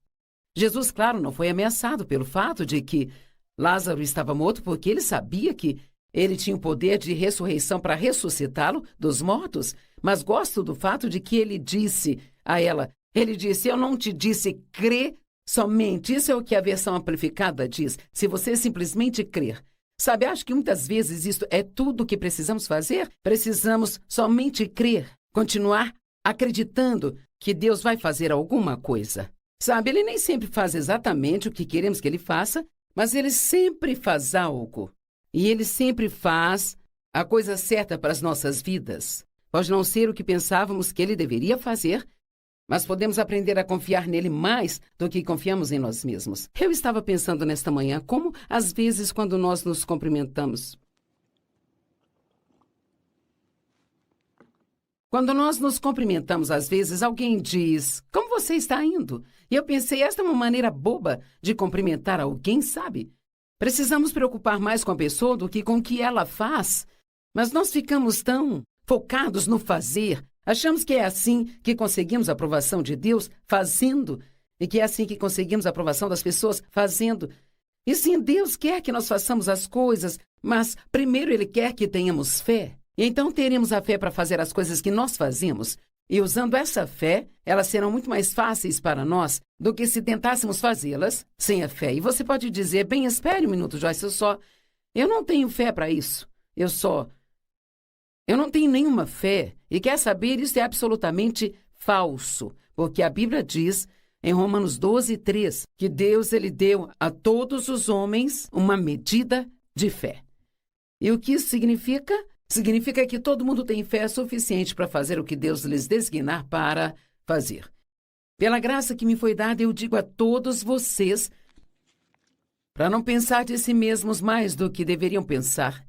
Jesus, claro, não foi ameaçado pelo fato de que Lázaro estava morto, porque ele sabia que ele tinha o poder de ressurreição para ressuscitá-lo dos mortos, mas gosto do fato de que ele disse a ela, ele disse, eu não te disse crê somente. Isso é o que a versão amplificada diz, se você simplesmente crer. Sabe, acho que muitas vezes isso é tudo o que precisamos fazer. Precisamos somente crer, continuar acreditando que Deus vai fazer alguma coisa. Sabe, Ele nem sempre faz exatamente o que queremos que Ele faça, mas Ele sempre faz algo. E Ele sempre faz a coisa certa para as nossas vidas. Pode não ser o que pensávamos que Ele deveria fazer, mas podemos aprender a confiar nele mais do que confiamos em nós mesmos. Eu estava pensando nesta manhã como, às vezes, quando nós nos cumprimentamos, às vezes, alguém diz, como você está indo? E eu pensei, esta é uma maneira boba de cumprimentar alguém, sabe? Precisamos preocupar mais com a pessoa do que com o que ela faz. Mas nós ficamos tão focados no fazer. Achamos que é assim que conseguimos a aprovação de Deus fazendo, e que é assim que conseguimos a aprovação das pessoas fazendo. E sim, Deus quer que nós façamos as coisas, mas primeiro Ele quer que tenhamos fé. E então teremos a fé para fazer as coisas que nós fazemos. E usando essa fé, elas serão muito mais fáceis para nós do que se tentássemos fazê-las sem a fé. E você pode dizer, bem, espere um minuto, Joyce, eu não tenho fé para isso. Eu não tenho nenhuma fé. E quer saber, isso é absolutamente falso. Porque a Bíblia diz, em Romanos 12:3, que Deus ele deu a todos os homens uma medida de fé. E o que isso significa? Significa que todo mundo tem fé suficiente para fazer o que Deus lhes designar para fazer. Pela graça que me foi dada, eu digo a todos vocês para não pensar de si mesmos mais do que deveriam pensar.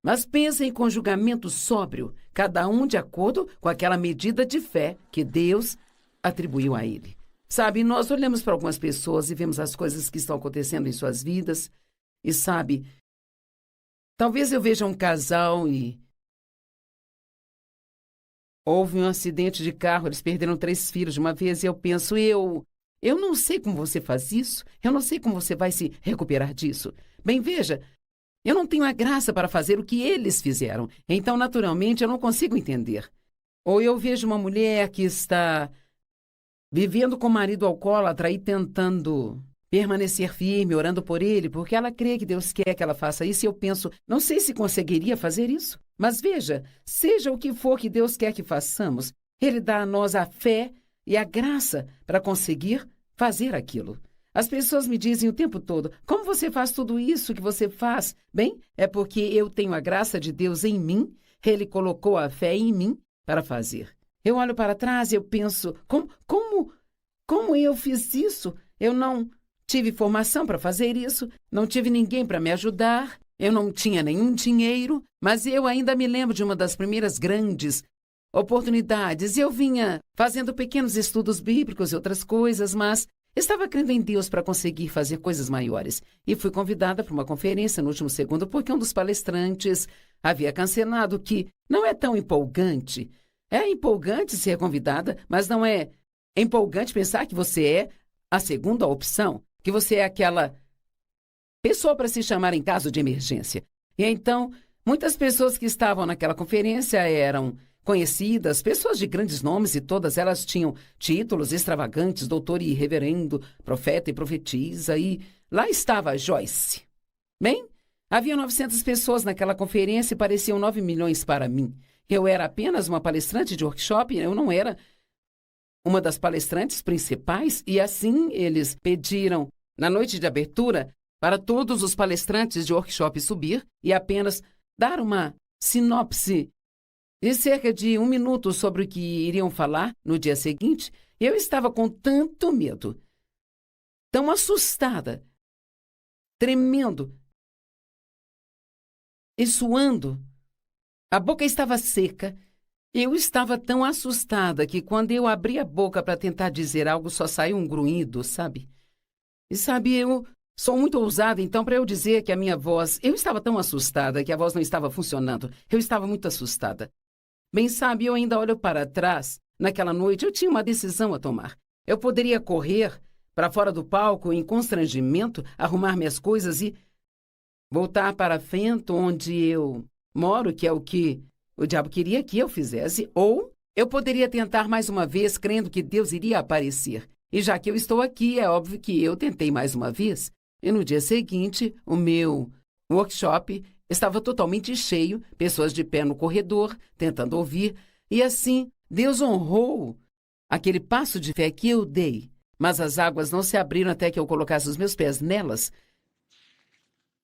Mas pensem com julgamento sóbrio, cada um de acordo com aquela medida de fé que Deus atribuiu a ele. Sabe, nós olhamos para algumas pessoas e vemos as coisas que estão acontecendo em suas vidas. E sabe, talvez eu veja um casal e houve um acidente de carro, eles perderam 3 filhos de uma vez e eu penso, eu não sei como você faz isso, eu não sei como você vai se recuperar disso. Bem, veja, eu não tenho a graça para fazer o que eles fizeram, então, naturalmente, eu não consigo entender. Ou eu vejo uma mulher que está vivendo com o marido alcoólatra e tentando permanecer firme, orando por ele, porque ela crê que Deus quer que ela faça isso, e eu penso, não sei se conseguiria fazer isso. Mas veja, seja o que for que Deus quer que façamos, Ele dá a nós a fé e a graça para conseguir fazer aquilo. As pessoas me dizem o tempo todo, como você faz tudo isso que você faz? Bem, é porque eu tenho a graça de Deus em mim, Ele colocou a fé em mim para fazer. Eu olho para trás e eu penso, como eu fiz isso? Eu não tive formação para fazer isso, não tive ninguém para me ajudar, eu não tinha nenhum dinheiro, mas eu ainda me lembro de uma das primeiras grandes oportunidades. Eu vinha fazendo pequenos estudos bíblicos e outras coisas, mas estava crendo em Deus para conseguir fazer coisas maiores. E fui convidada para uma conferência no último segundo porque um dos palestrantes havia cancelado, que não é tão empolgante. É empolgante ser convidada, mas não é empolgante pensar que você é a segunda opção, que você é aquela pessoa para se chamar em caso de emergência. E então, muitas pessoas que estavam naquela conferência eram conhecidas, pessoas de grandes nomes, e todas elas tinham títulos extravagantes, doutor e reverendo, profeta e profetisa, e lá estava a Joyce. Bem, havia 900 pessoas naquela conferência e pareciam 9 milhões para mim. Eu era apenas uma palestrante de workshop, eu não era uma das palestrantes principais, e assim eles pediram, na noite de abertura, para todos os palestrantes de workshop subir e apenas dar uma sinopse de cerca de 1 minuto sobre o que iriam falar no dia seguinte. Eu estava com tanto medo, tão assustada, tremendo e suando. A boca estava seca. Eu estava tão assustada que quando eu abri a boca para tentar dizer algo, só saiu um grunhido, sabe? E sabe, eu Sou muito ousada, então, para eu dizer que a minha voz... Eu estava tão assustada que a voz não estava funcionando. Eu estava muito assustada. Bem sabe, eu ainda olho para trás. Naquela noite, eu tinha uma decisão a tomar. Eu poderia correr para fora do palco em constrangimento, arrumar minhas coisas e voltar para a frente onde eu moro, que é o que o diabo queria que eu fizesse, ou eu poderia tentar mais uma vez, crendo que Deus iria aparecer. E já que eu estou aqui, é óbvio que eu tentei mais uma vez. E no dia seguinte, o meu workshop estava totalmente cheio, pessoas de pé no corredor, tentando ouvir, e assim Deus honrou aquele passo de fé que eu dei. Mas as águas não se abriram até que eu colocasse os meus pés nelas.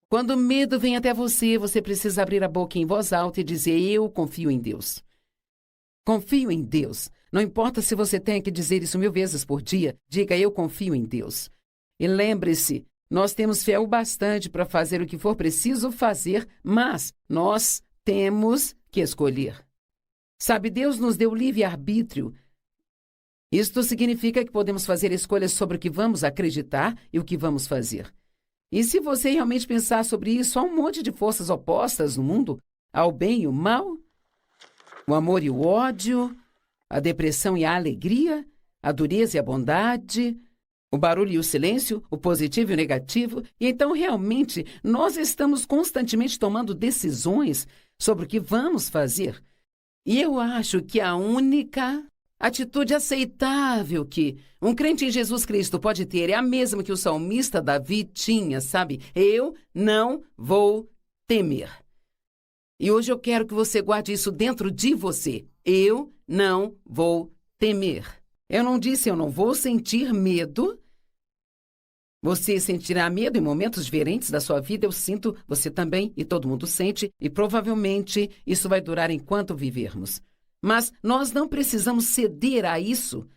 Quando o medo vem até você, você precisa abrir a boca em voz alta e dizer: eu confio em Deus. Confio em Deus. Não importa se você tem que dizer isso 1000 vezes por dia, diga: eu confio em Deus. E lembre-se, nós temos fé o bastante para fazer o que for preciso fazer, mas nós temos que escolher. Sabe, Deus nos deu livre-arbítrio. Isto significa que podemos fazer escolhas sobre o que vamos acreditar e o que vamos fazer. E se você realmente pensar sobre isso, há um monte de forças opostas no mundo, ao bem e o mal, o amor e o ódio, a depressão e a alegria, a dureza e a bondade, o barulho e o silêncio, o positivo e o negativo. E então, realmente, nós estamos constantemente tomando decisões sobre o que vamos fazer. E eu acho que a única atitude aceitável que um crente em Jesus Cristo pode ter é a mesma que o salmista Davi tinha, sabe? Eu não vou temer. E hoje eu quero que você guarde isso dentro de você. Eu não vou temer. Eu não disse eu não vou sentir medo. Você sentirá medo em momentos diferentes da sua vida, eu sinto, você também, e todo mundo sente, e provavelmente isso vai durar enquanto vivermos. Mas nós não precisamos ceder a isso.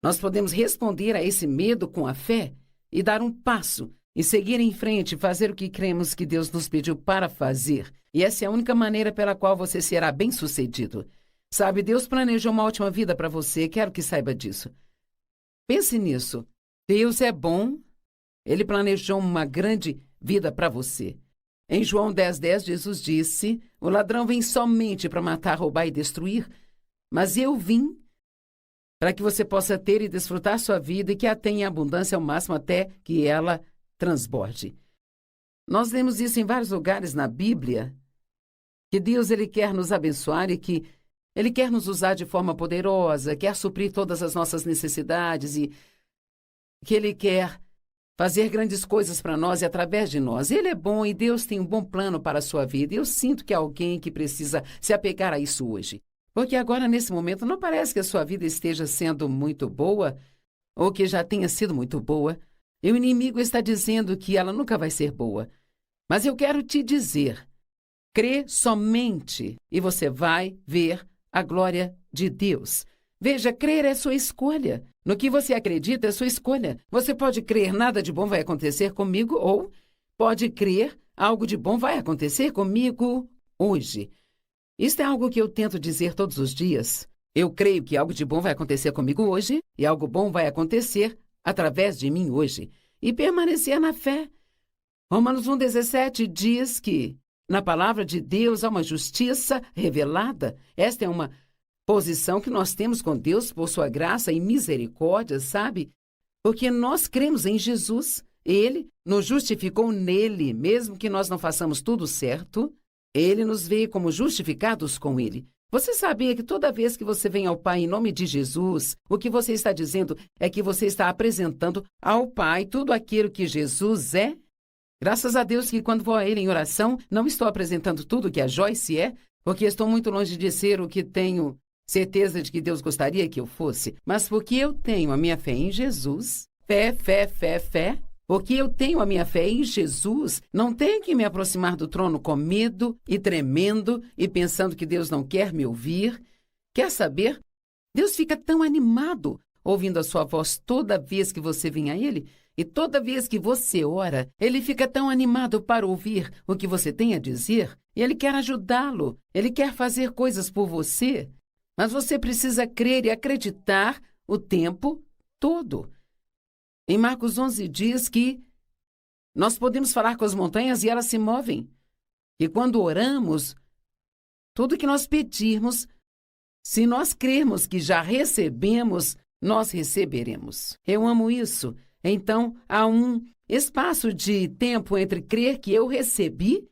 Nós podemos responder a esse medo com a fé e dar um passo, e seguir em frente, fazer o que cremos que Deus nos pediu para fazer. E essa é a única maneira pela qual você será bem-sucedido. Sabe, Deus planejou uma ótima vida para você, quero que saiba disso. Pense nisso. Deus é bom. Ele planejou uma grande vida para você. Em João 10:10, Jesus disse: o ladrão vem somente para matar, roubar e destruir, mas eu vim para que você possa ter e desfrutar sua vida e que a tenha em abundância ao máximo até que ela transborde. Nós lemos isso em vários lugares na Bíblia, que Deus ele quer nos abençoar e que Ele quer nos usar de forma poderosa, quer suprir todas as nossas necessidades e que Ele quer fazer grandes coisas para nós e através de nós. Ele é bom e Deus tem um bom plano para a sua vida. E eu sinto que há alguém que precisa se apegar a isso hoje. Porque agora, nesse momento, não parece que a sua vida esteja sendo muito boa ou que já tenha sido muito boa. E o inimigo está dizendo que ela nunca vai ser boa. Mas eu quero te dizer, crê somente e você vai ver a glória de Deus. Veja, crer é sua escolha. No que você acredita é sua escolha. Você pode crer nada de bom vai acontecer comigo ou pode crer algo de bom vai acontecer comigo hoje. Isto é algo que eu tento dizer todos os dias. Eu creio que algo de bom vai acontecer comigo hoje e algo bom vai acontecer através de mim hoje. E permanecer na fé. Romanos 1,17 diz que na palavra de Deus há uma justiça revelada. Esta é uma posição que nós temos com Deus por sua graça e misericórdia, sabe? Porque nós cremos em Jesus. Ele nos justificou nele, mesmo que nós não façamos tudo certo. Ele nos vê como justificados com ele. Você sabia que toda vez que você vem ao Pai em nome de Jesus, o que você está dizendo é que você está apresentando ao Pai tudo aquilo que Jesus é? Graças a Deus que quando vou a Ele em oração, não estou apresentando tudo que a Joyce é, porque estou muito longe de ser o que tenho certeza de que Deus gostaria que eu fosse, mas porque eu tenho a minha fé em Jesus, fé, porque eu tenho a minha fé em Jesus, não tenho que me aproximar do trono com medo e tremendo e pensando que Deus não quer me ouvir. Quer saber? Deus fica tão animado ouvindo a sua voz toda vez que você vem a Ele, e toda vez que você ora, Ele fica tão animado para ouvir o que você tem a dizer, e Ele quer ajudá-lo, Ele quer fazer coisas por você. Mas você precisa crer e acreditar o tempo todo. Em Marcos 11 diz que Nós podemos falar com as montanhas e elas se movem. E quando oramos, tudo que nós pedirmos, se nós crermos que já recebemos, nós receberemos. Eu amo isso. Então, há um espaço de tempo entre crer que eu recebi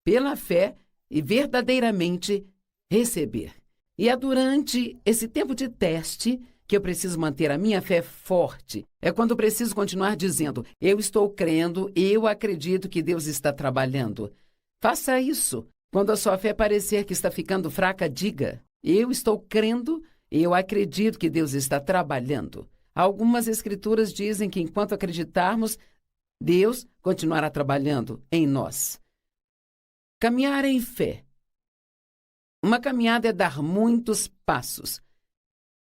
pela fé e verdadeiramente receber. E é durante esse tempo de teste que eu preciso manter a minha fé forte. É quando eu preciso continuar dizendo, eu estou crendo, eu acredito que Deus está trabalhando. Faça isso. Quando a sua fé parecer que está ficando fraca, diga, eu estou crendo, eu acredito que Deus está trabalhando. Algumas escrituras dizem que enquanto acreditarmos, Deus continuará trabalhando em nós. Caminhar em fé. Uma caminhada é dar muitos passos,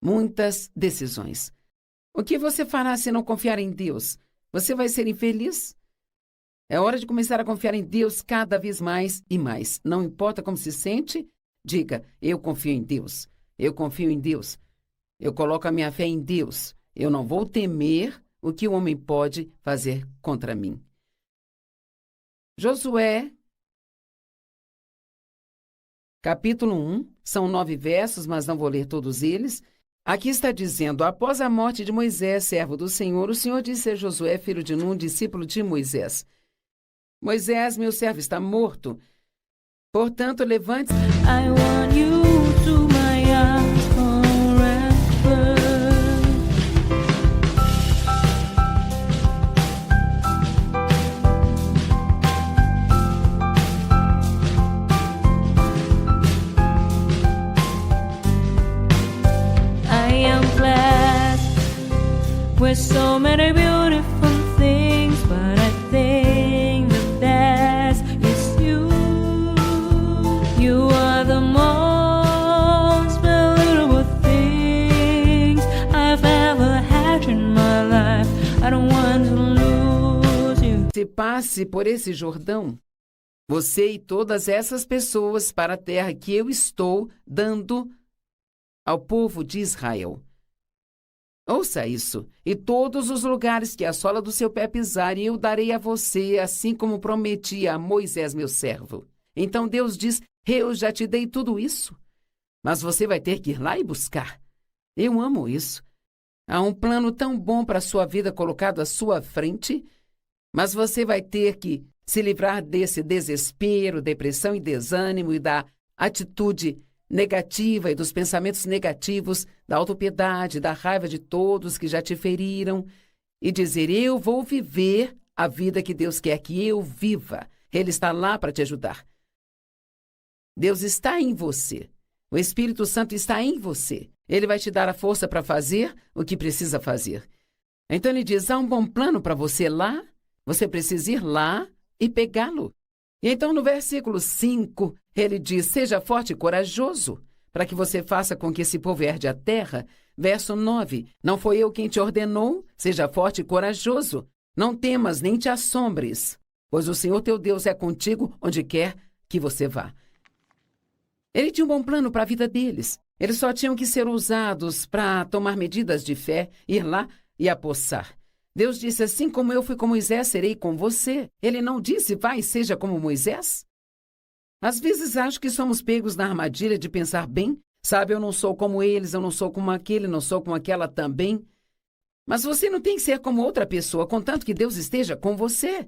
muitas decisões. O que você fará se não confiar em Deus? Você vai ser infeliz? É hora de começar a confiar em Deus cada vez mais e mais. Não importa como se sente, diga, eu confio em Deus. Eu confio em Deus. Eu coloco a minha fé em Deus. Eu não vou temer o que o homem pode fazer contra mim. Josué, capítulo 1, são 9 versos, mas não vou ler todos eles. Aqui está dizendo, após a morte de Moisés, servo do Senhor, o Senhor disse a Josué, filho de Nun, discípulo de Moisés, Moisés, meu servo, está morto. Portanto, levante-se. I want you to my arms forever. I am blessed with so many beautiful things, but I think the best is you. You are the most beautiful things I've ever had in my life. I don't want to lose you. Se passe por esse Jordão, você e todas essas pessoas para a terra que eu estou dando ao povo de Israel. Ouça isso, e todos os lugares que a sola do seu pé pisar, eu darei a você, assim como prometi a Moisés, meu servo. Então Deus diz, eu já te dei tudo isso, mas você vai ter que ir lá e buscar. Eu amo isso. Há um plano tão bom para a sua vida colocado à sua frente, mas você vai ter que se livrar desse desespero, depressão e desânimo e da atitude negativa e dos pensamentos negativos, da autopiedade, da raiva de todos que já te feriram e dizer, eu vou viver a vida que Deus quer que eu viva. Ele está lá para te ajudar. Deus está em você. O Espírito Santo está em você. Ele vai te dar a força para fazer o que precisa fazer. Então ele diz, há um bom plano para você lá, você precisa ir lá e pegá-lo. E então no versículo 5, ele diz, seja forte e corajoso, para que você faça com que esse povo herde a terra. Verso 9, não foi eu quem te ordenou? Seja forte e corajoso. Não temas nem te assombres, pois o Senhor teu Deus é contigo onde quer que você vá. Ele tinha um bom plano para a vida deles. Eles só tinham que ser usados para tomar medidas de fé, ir lá e apossar. Deus disse, assim como eu fui com Moisés, serei com você. Ele não disse, vai, seja como Moisés. Às vezes acho que somos pegos na armadilha de pensar bem. Sabe, eu não sou como eles, eu não sou como aquele, não sou como aquela também. Mas você não tem que ser como outra pessoa, contanto que Deus esteja com você.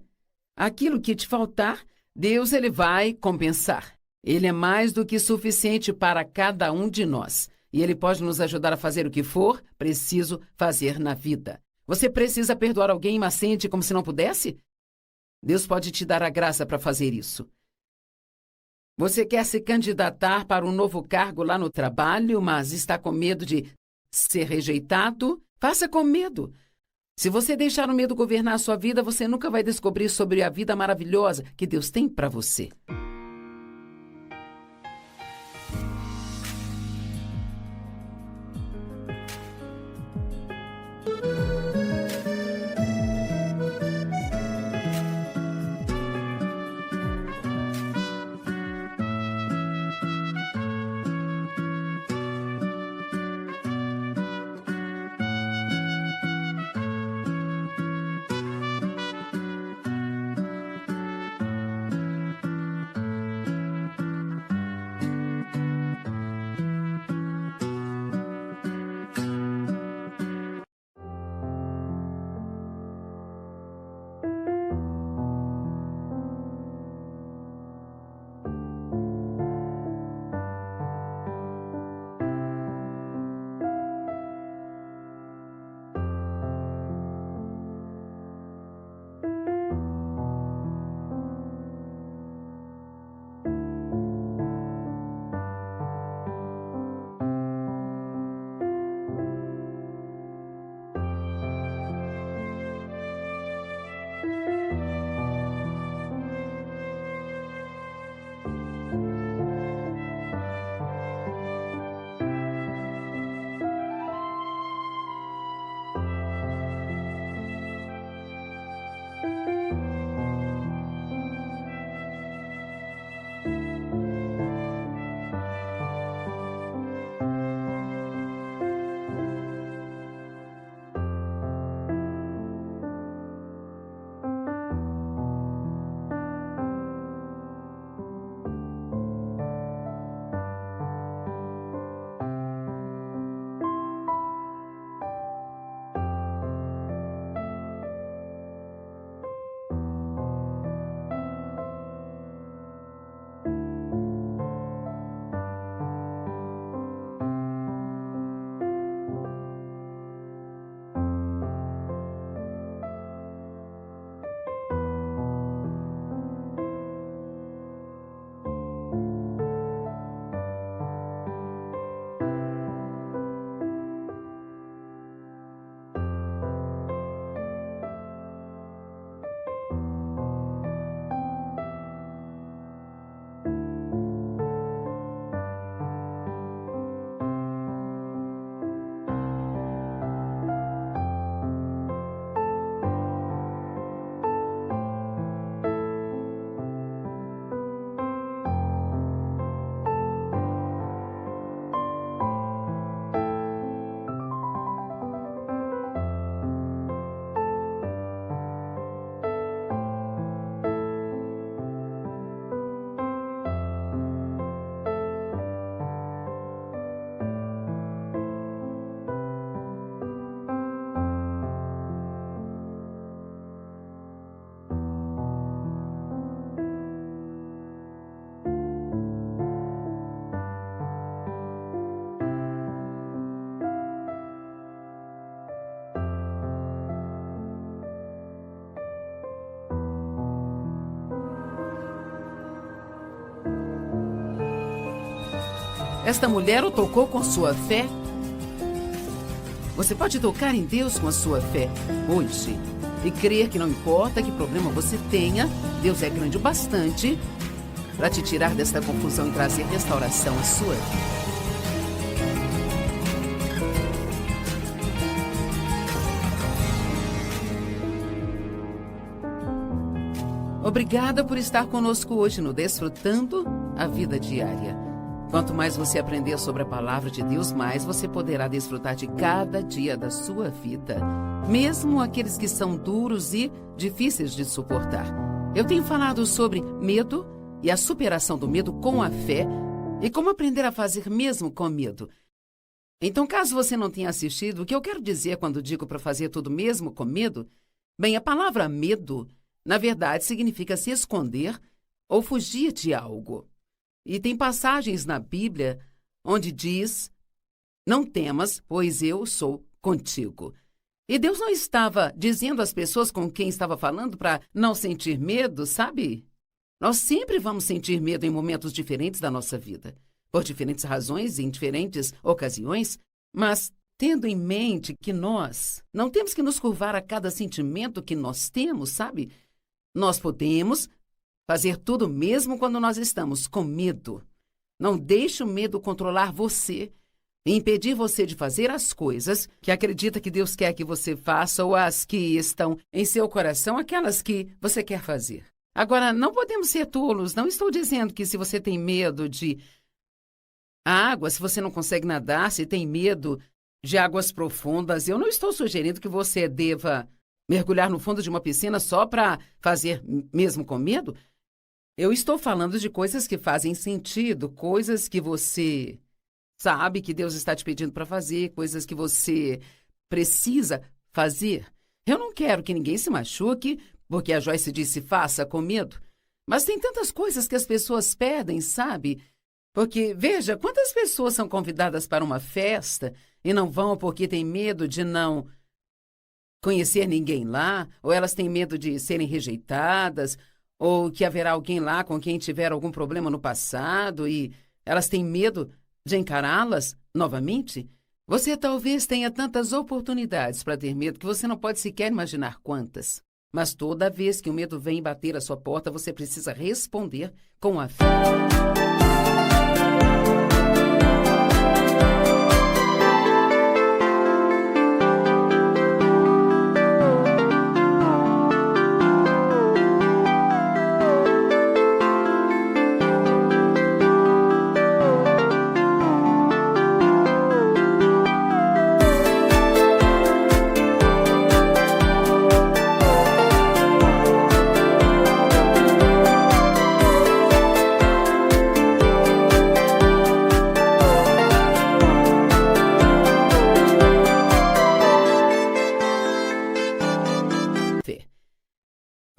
Aquilo que te faltar, Deus ele vai compensar. Ele é mais do que suficiente para cada um de nós. E ele pode nos ajudar a fazer o que for preciso fazer na vida. Você precisa perdoar alguém, mas sente como se não pudesse? Deus pode te dar a graça para fazer isso. Você quer se candidatar para um novo cargo lá no trabalho, mas está com medo de ser rejeitado? Faça com medo. Se você deixar o medo governar a sua vida, você nunca vai descobrir sobre a vida maravilhosa que Deus tem para você. Esta mulher o tocou com sua fé. Você pode tocar em Deus com a sua fé hoje e crer que não importa que problema você tenha, Deus é grande o bastante para te tirar desta confusão e trazer restauração à sua vida. Obrigada por estar conosco hoje no Desfrutando a Vida Diária. Quanto mais você aprender sobre a palavra de Deus, mais você poderá desfrutar de cada dia da sua vida, mesmo aqueles que são duros e difíceis de suportar. Eu tenho falado sobre medo e a superação do medo com a fé e como aprender a fazer mesmo com medo. Então, caso você não tenha assistido, o que eu quero dizer quando digo para fazer tudo mesmo com medo? Bem, a palavra medo, na verdade, significa se esconder ou fugir de algo. E tem passagens na Bíblia onde diz, não temas, pois eu sou contigo. E Deus não estava dizendo às pessoas com quem estava falando para não sentir medo, sabe? Nós sempre vamos sentir medo em momentos diferentes da nossa vida, por diferentes razões e em diferentes ocasiões, mas tendo em mente que nós não temos que nos curvar a cada sentimento que nós temos, sabe? Nós podemos fazer tudo mesmo quando nós estamos com medo. Não deixe o medo controlar você e impedir você de fazer as coisas que acredita que Deus quer que você faça ou as que estão em seu coração, aquelas que você quer fazer. Agora, não podemos ser tolos. Não estou dizendo que se você tem medo de água, se você não consegue nadar, se tem medo de águas profundas, eu não estou sugerindo que você deva mergulhar no fundo de uma piscina só para fazer mesmo com medo. Eu estou falando de coisas que fazem sentido, coisas que você sabe que Deus está te pedindo para fazer, coisas que você precisa fazer. Eu não quero que ninguém se machuque, porque a Joyce disse faça com medo. Mas tem tantas coisas que as pessoas perdem, sabe? Porque, veja, quantas pessoas são convidadas para uma festa e não vão porque têm medo de não conhecer ninguém lá, ou elas têm medo de serem rejeitadas, ou que haverá alguém lá com quem tiver algum problema no passado e elas têm medo de encará-las novamente? Você talvez tenha tantas oportunidades para ter medo que você não pode sequer imaginar quantas. Mas toda vez que o medo vem bater à sua porta, você precisa responder com a fé.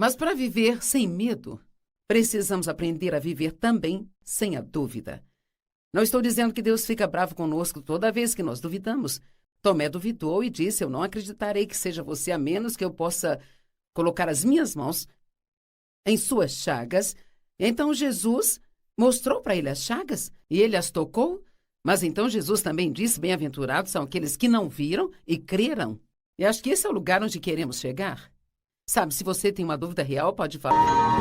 Mas para viver sem medo, precisamos aprender a viver também sem a dúvida. Não estou dizendo que Deus fica bravo conosco toda vez que nós duvidamos. Tomé duvidou e disse: eu não acreditarei que seja você, a menos que eu possa colocar as minhas mãos em suas chagas. Então Jesus mostrou para ele as chagas e ele as tocou. Mas então Jesus também disse: bem-aventurados são aqueles que não viram e creram. E acho que esse é o lugar onde queremos chegar. Sabe, se você tem uma dúvida real, pode falar.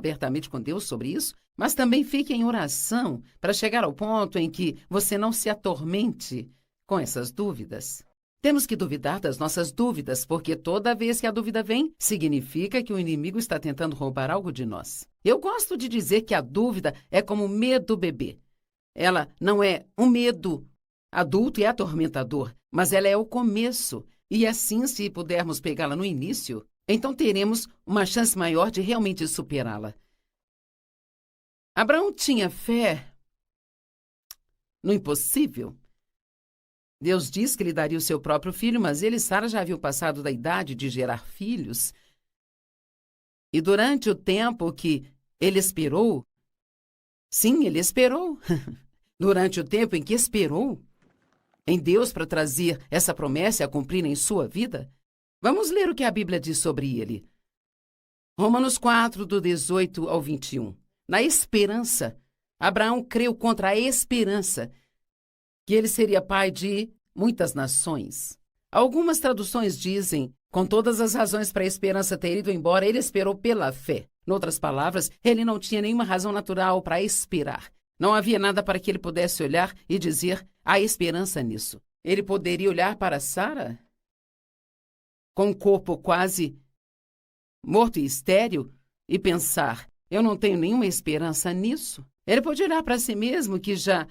Abertamente com Deus sobre isso, mas também fique em oração para chegar ao ponto em que você não se atormente com essas dúvidas. Temos que duvidar das nossas dúvidas, porque toda vez que a dúvida vem, significa que o inimigo está tentando roubar algo de nós. Eu gosto de dizer que a dúvida é como o medo bebê. Ela não é um medo adulto e atormentador, mas ela é o começo. E assim, se pudermos pegá-la no início, então teremos uma chance maior de realmente superá-la. Abraão tinha fé no impossível. Deus diz que lhe daria o seu próprio filho, mas ele e Sara já haviam passado da idade de gerar filhos. E durante o tempo que ele esperou, sim, ele esperou. Durante o tempo em que esperou em Deus para trazer essa promessa a cumprir em sua vida, vamos ler o que a Bíblia diz sobre ele. Romanos 4, do 18 ao 21. Na esperança, Abraão creu contra a esperança que ele seria pai de muitas nações. Algumas traduções dizem, com todas as razões para a esperança ter ido embora, ele esperou pela fé. Em outras palavras, ele não tinha nenhuma razão natural para esperar. Não havia nada para que ele pudesse olhar e dizer: há esperança nisso. Ele poderia olhar para Sara com um corpo quase morto e estéril e pensar: eu não tenho nenhuma esperança nisso. Ele pode olhar para si mesmo, que já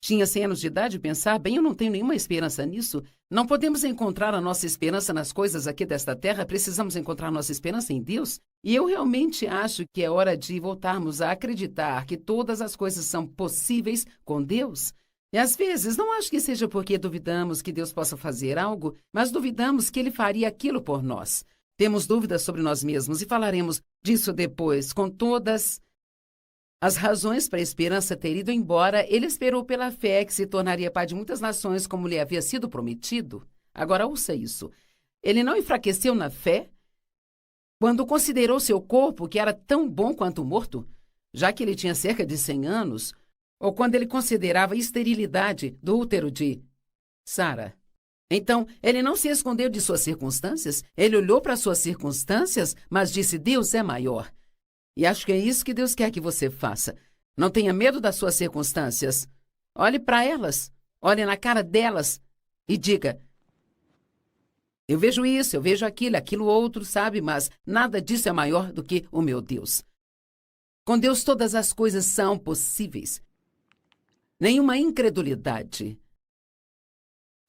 tinha 100 anos de idade, e pensar: bem, eu não tenho nenhuma esperança nisso. Não podemos encontrar a nossa esperança nas coisas aqui desta terra, precisamos encontrar a nossa esperança em Deus. E eu realmente acho que é hora de voltarmos a acreditar que todas as coisas são possíveis com Deus. E às vezes, não acho que seja porque duvidamos que Deus possa fazer algo, mas duvidamos que Ele faria aquilo por nós. Temos dúvidas sobre nós mesmos e falaremos disso depois. Com todas as razões para a esperança ter ido embora, ele esperou pela fé que se tornaria pai de muitas nações como lhe havia sido prometido. Agora ouça isso. Ele não enfraqueceu na fé quando considerou seu corpo que era tão bom quanto morto, já que ele tinha cerca de 100 anos, ou quando ele considerava a esterilidade do útero de Sara. Então, ele não se escondeu de suas circunstâncias, ele olhou para suas circunstâncias, mas disse: Deus é maior. E acho que é isso que Deus quer que você faça. Não tenha medo das suas circunstâncias. Olhe para elas, olhe na cara delas e diga: eu vejo isso, eu vejo aquilo outro, sabe? Mas nada disso é maior do que o meu Deus. Com Deus todas as coisas são possíveis. Nenhuma incredulidade.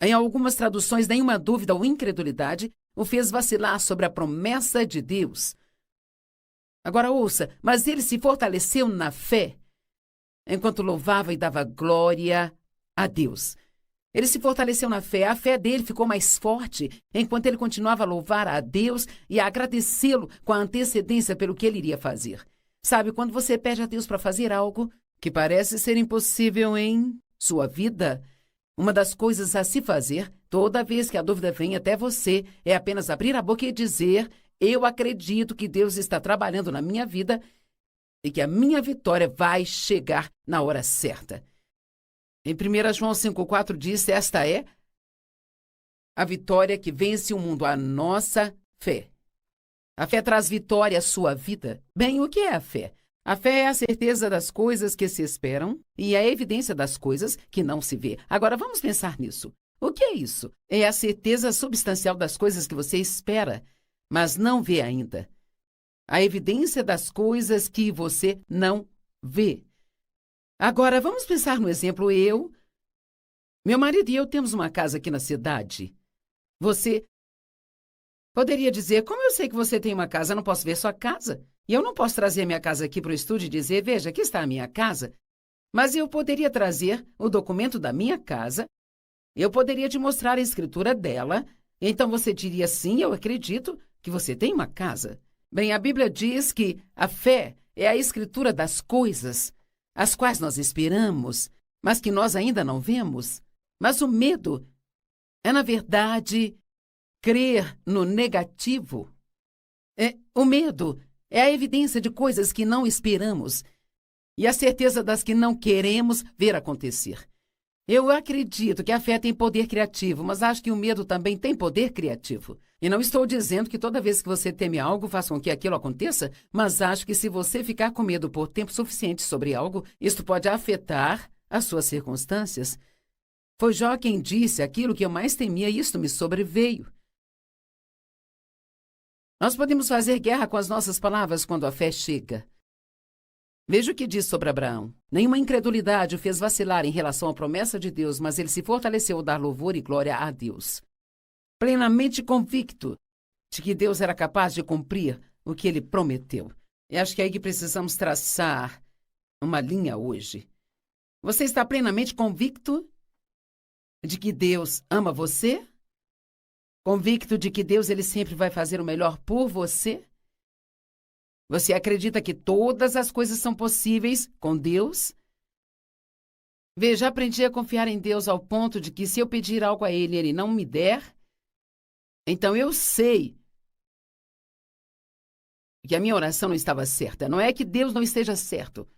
Em algumas traduções, nenhuma dúvida ou incredulidade o fez vacilar sobre a promessa de Deus. Agora ouça, mas ele se fortaleceu na fé, enquanto louvava e dava glória a Deus. Ele se fortaleceu na fé, a fé dele ficou mais forte, enquanto ele continuava a louvar a Deus e a agradecê-lo com a antecedência pelo que ele iria fazer. Sabe, quando você pede a Deus para fazer algo que parece ser impossível em sua vida, uma das coisas a se fazer, toda vez que a dúvida vem até você, é apenas abrir a boca e dizer: eu acredito que Deus está trabalhando na minha vida e que a minha vitória vai chegar na hora certa. Em 1 João 5,4 diz, esta é a vitória que vence o mundo, a nossa fé. A fé traz vitória à sua vida. Bem, o que é a fé? A fé é a certeza das coisas que se esperam e a evidência das coisas que não se vê. Agora, vamos pensar nisso. O que é isso? É a certeza substancial das coisas que você espera, mas não vê ainda. A evidência das coisas que você não vê. Agora, vamos pensar no exemplo. Meu marido e eu temos uma casa aqui na cidade. Você poderia dizer, como eu sei que você tem uma casa, eu não posso ver sua casa? E eu não posso trazer a minha casa aqui para o estúdio e dizer, veja, aqui está a minha casa. Mas eu poderia trazer o documento da minha casa, eu poderia te mostrar a escritura dela, então você diria, sim, eu acredito que você tem uma casa. Bem, a Bíblia diz que a fé é a escritura das coisas, as quais nós esperamos, mas que nós ainda não vemos. Mas o medo é, na verdade, crer no negativo. O medo é a evidência de coisas que não esperamos e a certeza das que não queremos ver acontecer. Eu acredito que a fé tem poder criativo, mas acho que o medo também tem poder criativo. E não estou dizendo que toda vez que você teme algo, faça com que aquilo aconteça, mas acho que se você ficar com medo por tempo suficiente sobre algo, isto pode afetar as suas circunstâncias. Foi Jó quem disse, aquilo que eu mais temia, isto me sobreveio. Nós podemos fazer guerra com as nossas palavras quando a fé chega. Veja o que diz sobre Abraão. Nenhuma incredulidade o fez vacilar em relação à promessa de Deus, mas ele se fortaleceu ao dar louvor e glória a Deus. Plenamente convicto de que Deus era capaz de cumprir o que ele prometeu. E acho que é aí que precisamos traçar uma linha hoje. Você está plenamente convicto de que Deus ama você? Convicto de que Deus ele sempre vai fazer o melhor por você? Você acredita que todas as coisas são possíveis com Deus? Veja, aprendi a confiar em Deus ao ponto de que se eu pedir algo a Ele e Ele não me der, então eu sei que a minha oração não estava certa. Não é que Deus não esteja certo.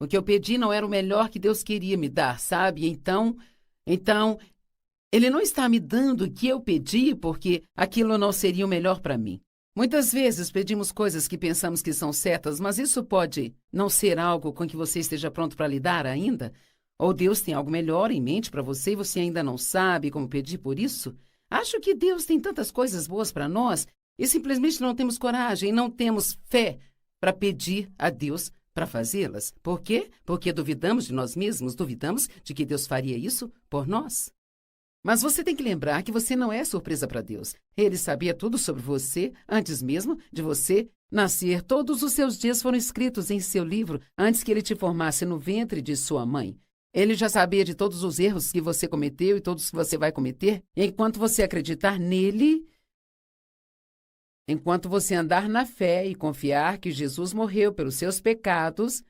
O que eu pedi não era o melhor que Deus queria me dar, sabe? Então, Ele não está me dando o que eu pedi porque aquilo não seria o melhor para mim. Muitas vezes pedimos coisas que pensamos que são certas, mas isso pode não ser algo com que você esteja pronto para lidar ainda? Ou Deus tem algo melhor em mente para você e você ainda não sabe como pedir por isso? Acho que Deus tem tantas coisas boas para nós e simplesmente não temos coragem, não temos fé para pedir a Deus para fazê-las. Por quê? Porque duvidamos de nós mesmos, duvidamos de que Deus faria isso por nós. Mas você tem que lembrar que você não é surpresa para Deus. Ele sabia tudo sobre você antes mesmo de você nascer. Todos os seus dias foram escritos em seu livro antes que ele te formasse no ventre de sua mãe. Ele já sabia de todos os erros que você cometeu e todos que você vai cometer. Enquanto você acreditar nele, enquanto você andar na fé e confiar que Jesus morreu pelos seus pecados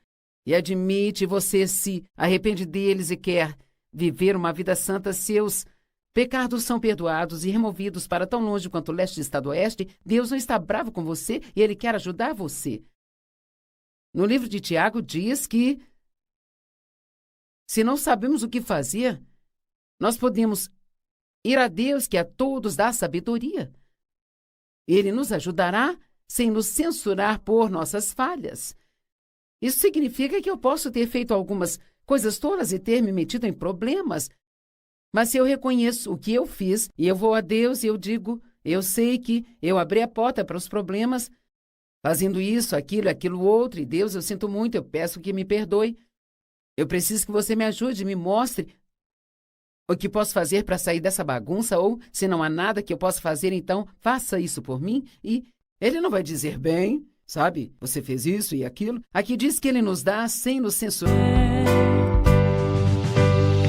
e admite você se arrepende deles e quer viver uma vida santa, seus pecados são perdoados e removidos para tão longe quanto o leste está do oeste. Deus não está bravo com você e Ele quer ajudar você. No livro de Tiago diz que se não sabemos o que fazer, nós podemos ir a Deus que a todos dá sabedoria. Ele nos ajudará sem nos censurar por nossas falhas. Isso significa que eu posso ter feito algumas coisas tolas e ter me metido em problemas. Mas se eu reconheço o que eu fiz e eu vou a Deus e eu digo, eu sei que eu abri a porta para os problemas, fazendo isso, aquilo outro, e Deus, eu sinto muito, eu peço que me perdoe. Eu preciso que você me ajude, me mostre o que posso fazer para sair dessa bagunça, ou se não há nada que eu possa fazer, então faça isso por mim. E Ele não vai dizer, bem, sabe, você fez isso e aquilo. Aqui diz que Ele nos dá sem nos censurar.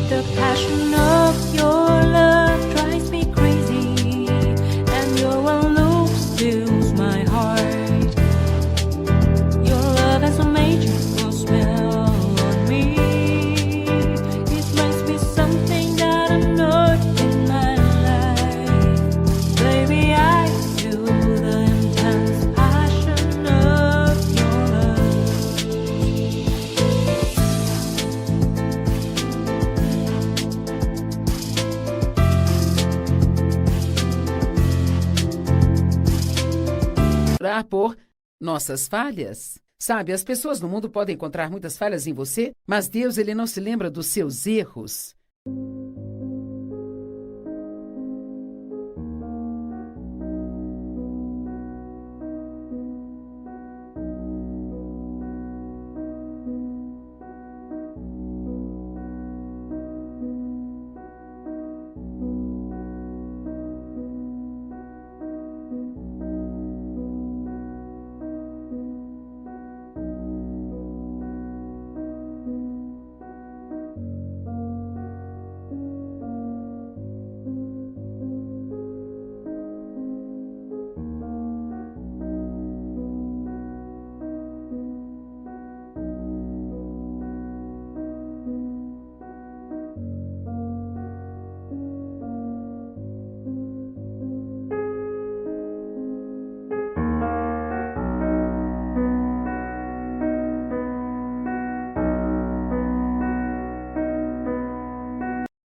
The passion of your love drives me crazy, and your one look steals my heart. Your love has a magical spell on me. It makes me something that I'm not in my life. Baby, I feel the intense expor nossas falhas. Sabe, as pessoas no mundo podem encontrar muitas falhas em você, mas Deus, ele não se lembra dos seus erros.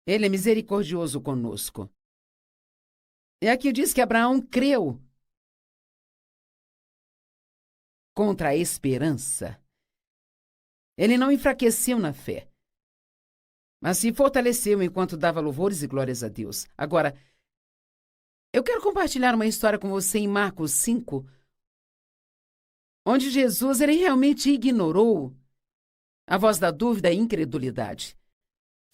Ele é misericordioso conosco. E aqui diz que Abraão creu contra a esperança. Ele não enfraqueceu na fé, mas se fortaleceu enquanto dava louvores e glórias a Deus. Agora, eu quero compartilhar uma história com você em Marcos 5, onde Jesus ele realmente ignorou a voz da dúvida e incredulidade.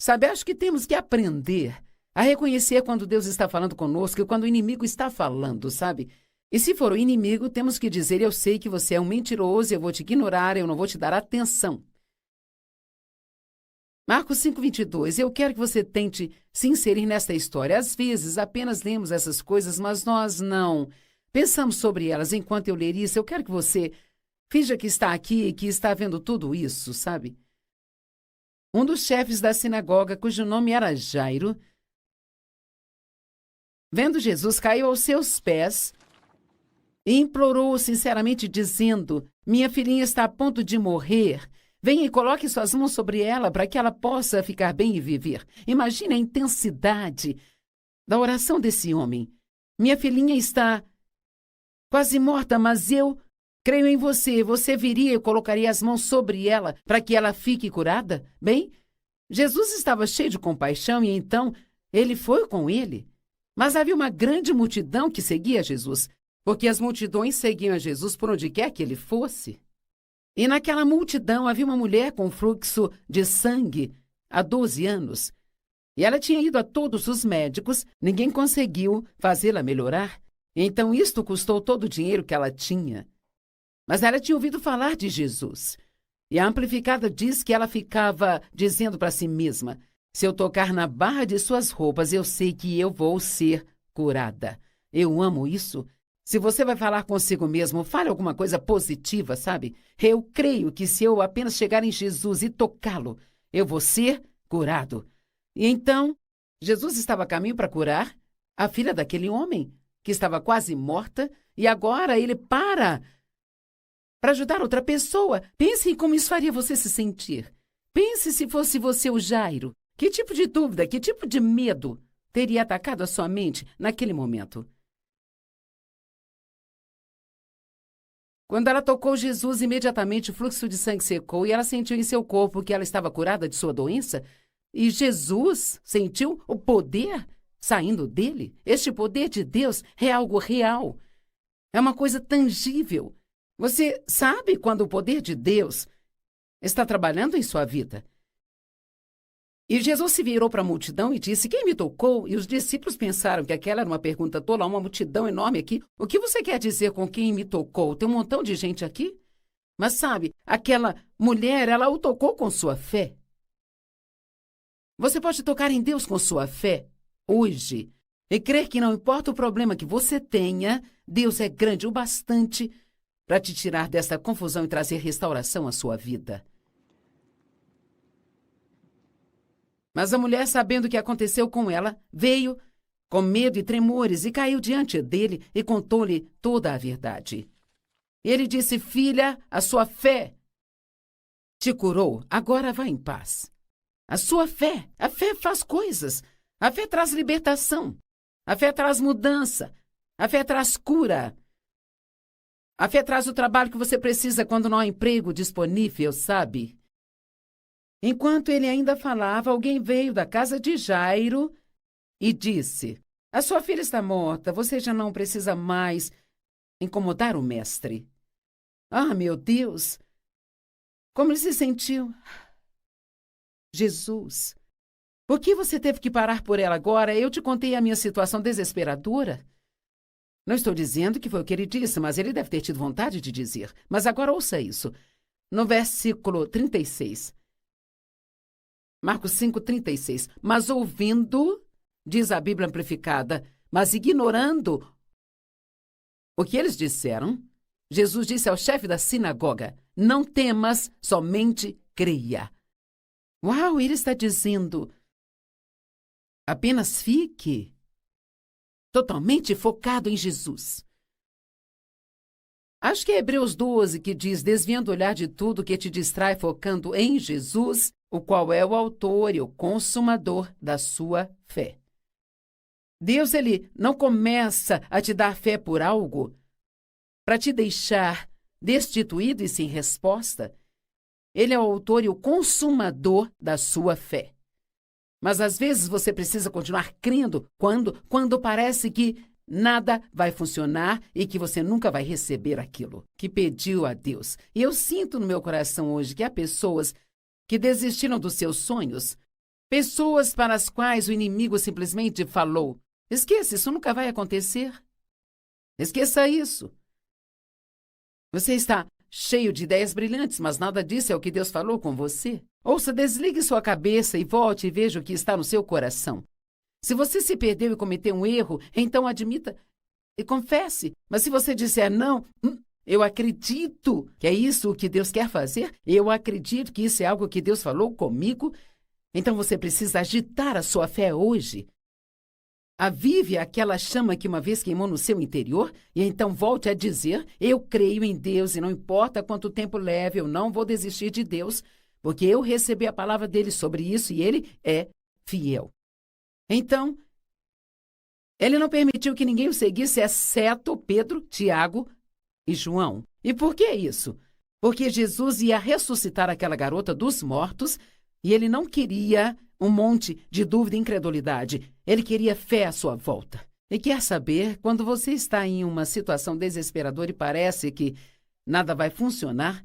Sabe, acho que temos que aprender a reconhecer quando Deus está falando conosco e quando o inimigo está falando, sabe? E se for o inimigo, temos que dizer, eu sei que você é um mentiroso, eu vou te ignorar, eu não vou te dar atenção. Marcos 5:22, eu quero que você tente se inserir nesta história. Às vezes, apenas lemos essas coisas, mas nós não pensamos sobre elas. Enquanto eu ler isso, eu quero que você finja que está aqui e que está vendo tudo isso, sabe? Um dos chefes da sinagoga, cujo nome era Jairo, vendo Jesus, caiu aos seus pés e implorou sinceramente, dizendo, minha filhinha está a ponto de morrer. Venha e coloque suas mãos sobre ela para que ela possa ficar bem e viver. Imagine a intensidade da oração desse homem. Minha filhinha está quase morta, mas eu creio em você. Você viria e colocaria as mãos sobre ela para que ela fique curada? Bem, Jesus estava cheio de compaixão e então ele foi com ele. Mas havia uma grande multidão que seguia Jesus, porque as multidões seguiam a Jesus por onde quer que ele fosse. E naquela multidão havia uma mulher com fluxo de sangue há 12 anos. E ela tinha ido a todos os médicos, ninguém conseguiu fazê-la melhorar. Então isto custou todo o dinheiro que ela tinha. Mas ela tinha ouvido falar de Jesus. E a amplificada diz que ela ficava dizendo para si mesma, se eu tocar na barra de suas roupas, eu sei que eu vou ser curada. Eu amo isso. Se você vai falar consigo mesmo, fale alguma coisa positiva, sabe? Eu creio que se eu apenas chegar em Jesus e tocá-lo, eu vou ser curado. E então, Jesus estava a caminho para curar a filha daquele homem, que estava quase morta, e agora ele para ajudar outra pessoa. Pense em como isso faria você se sentir. Pense se fosse você o Jairo. Que tipo de dúvida, que tipo de medo teria atacado a sua mente naquele momento? Quando ela tocou Jesus, imediatamente o fluxo de sangue secou e ela sentiu em seu corpo que ela estava curada de sua doença. E Jesus sentiu o poder saindo dele. Este poder de Deus é algo real. É uma coisa tangível. Você sabe quando o poder de Deus está trabalhando em sua vida. E Jesus se virou para a multidão e disse, quem me tocou? E os discípulos pensaram que aquela era uma pergunta tola, uma multidão enorme aqui. O que você quer dizer com quem me tocou? Tem um montão de gente aqui. Mas sabe, aquela mulher, ela o tocou com sua fé. Você pode tocar em Deus com sua fé hoje e crer que não importa o problema que você tenha, Deus é grande o bastante para te tirar desta confusão e trazer restauração à sua vida. Mas a mulher, sabendo o que aconteceu com ela, veio com medo e tremores e caiu diante dele e contou-lhe toda a verdade. Ele disse, filha, a sua fé te curou, agora vá em paz. A sua fé, a fé faz coisas. A fé traz libertação. A fé traz mudança. A fé traz cura. A fé traz o trabalho que você precisa quando não há emprego disponível, sabe? Enquanto ele ainda falava, alguém veio da casa de Jairo e disse: a sua filha está morta, você já não precisa mais incomodar o mestre. Ah, meu Deus! Como ele se sentiu? Jesus, por que você teve que parar por ela agora? Eu te contei a minha situação desesperadora. Não estou dizendo que foi o que ele disse, mas ele deve ter tido vontade de dizer. Mas agora ouça isso. No versículo 36. Marcos 5:36. Mas ouvindo, diz a Bíblia amplificada, mas ignorando o que eles disseram, Jesus disse ao chefe da sinagoga: não temas, somente creia. Uau, ele está dizendo: apenas fique totalmente focado em Jesus. Acho que é Hebreus 12 que diz: desviando o olhar de tudo que te distrai, focando em Jesus, o qual é o autor e o consumador da sua fé. Deus, ele não começa a te dar fé por algo para te deixar destituído e sem resposta. Ele é o autor e o consumador da sua fé. Mas às vezes você precisa continuar crendo quando parece que nada vai funcionar e que você nunca vai receber aquilo que pediu a Deus. E eu sinto no meu coração hoje que há pessoas que desistiram dos seus sonhos, pessoas para as quais o inimigo simplesmente falou: esqueça, isso nunca vai acontecer. Esqueça isso. Você está cheio de ideias brilhantes, mas nada disso é o que Deus falou com você. Ouça, desligue sua cabeça e volte e veja o que está no seu coração. Se você se perdeu e cometeu um erro, então admita e confesse. Mas se você disser não, eu acredito que é isso o que Deus quer fazer, eu acredito que isso é algo que Deus falou comigo, então você precisa agitar a sua fé hoje. Avive aquela chama que uma vez queimou no seu interior e então volte a dizer: eu creio em Deus e não importa quanto tempo leve, eu não vou desistir de Deus, porque eu recebi a palavra dele sobre isso e ele é fiel. Então, ele não permitiu que ninguém o seguisse, exceto Pedro, Tiago e João. E por que isso? Porque Jesus ia ressuscitar aquela garota dos mortos e ele não queria um monte de dúvida e incredulidade. Ele queria fé à sua volta. E quer saber, quando você está em uma situação desesperadora e parece que nada vai funcionar,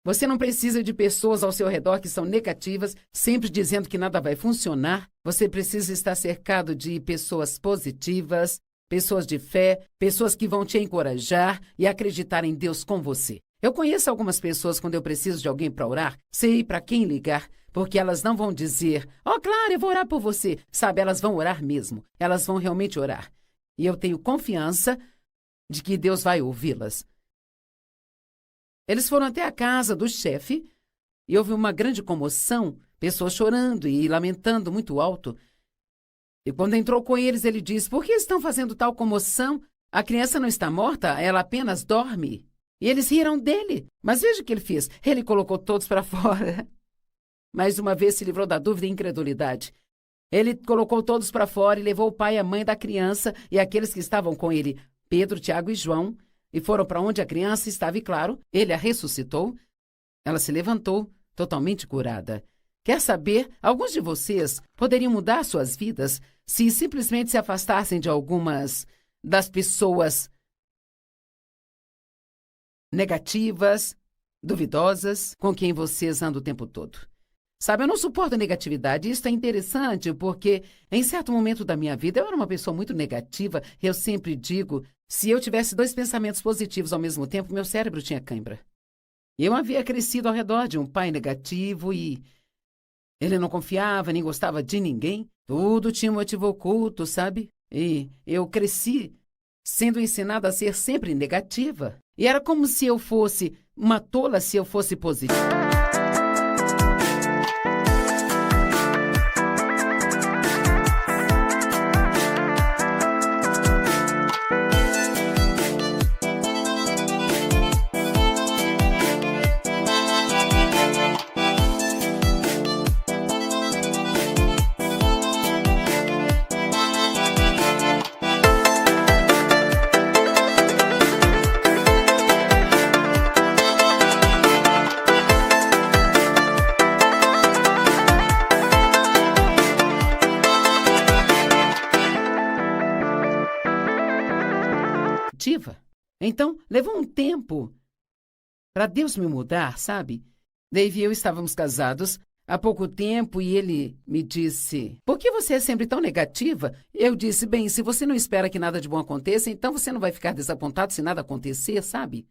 você não precisa de pessoas ao seu redor que são negativas, sempre dizendo que nada vai funcionar. Você precisa estar cercado de pessoas positivas, pessoas de fé, pessoas que vão te encorajar e acreditar em Deus com você. Eu conheço algumas pessoas quando eu preciso de alguém para orar, sei para quem ligar, porque elas não vão dizer: oh, claro, eu vou orar por você. Sabe, elas vão orar mesmo. Elas vão realmente orar. E eu tenho confiança de que Deus vai ouvi-las. Eles foram até a casa do chefe e houve uma grande comoção, pessoas chorando e lamentando muito alto. E quando entrou com eles, ele disse: por que estão fazendo tal comoção? A criança não está morta, ela apenas dorme. E eles riram dele. Mas veja o que ele fez. Ele colocou todos para fora. Mais uma vez se livrou da dúvida e incredulidade. Ele colocou todos para fora e levou o pai e a mãe da criança e aqueles que estavam com ele, Pedro, Tiago e João, e foram para onde a criança estava e, claro, ele a ressuscitou. Ela se levantou, totalmente curada. Quer saber? Alguns de vocês poderiam mudar suas vidas se simplesmente se afastassem de algumas das pessoas negativas, duvidosas, com quem vocês andam o tempo todo. Sabe, eu não suporto negatividade. Isso é interessante porque, em certo momento da minha vida, eu era uma pessoa muito negativa. Eu sempre digo, se eu tivesse 2 pensamentos positivos ao mesmo tempo, meu cérebro tinha cãibra. Eu havia crescido ao redor de um pai negativo e ele não confiava, nem gostava de ninguém. Tudo tinha um motivo oculto, sabe? E eu cresci sendo ensinada a ser sempre negativa. E era como se eu fosse uma tola se eu fosse positiva. Então, levou um tempo para Deus me mudar, sabe? Dave e eu estávamos casados há pouco tempo e ele me disse: "Por que você é sempre tão negativa?" Eu disse: "Bem, se você não espera que nada de bom aconteça, então você não vai ficar desapontado se nada acontecer, sabe?"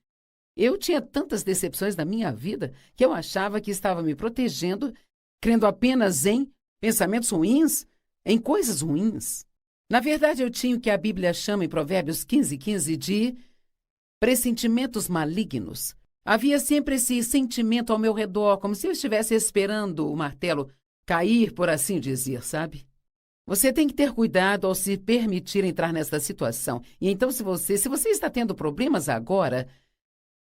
Eu tinha tantas decepções na minha vida que eu achava que estava me protegendo, crendo apenas em pensamentos ruins, em coisas ruins. Na verdade, eu tinha o que a Bíblia chama em Provérbios 15:15 de pressentimentos malignos. Havia sempre esse sentimento ao meu redor, como se eu estivesse esperando o martelo cair, por assim dizer, sabe? Você tem que ter cuidado ao se permitir entrar nessa situação. E então, se você está tendo problemas agora,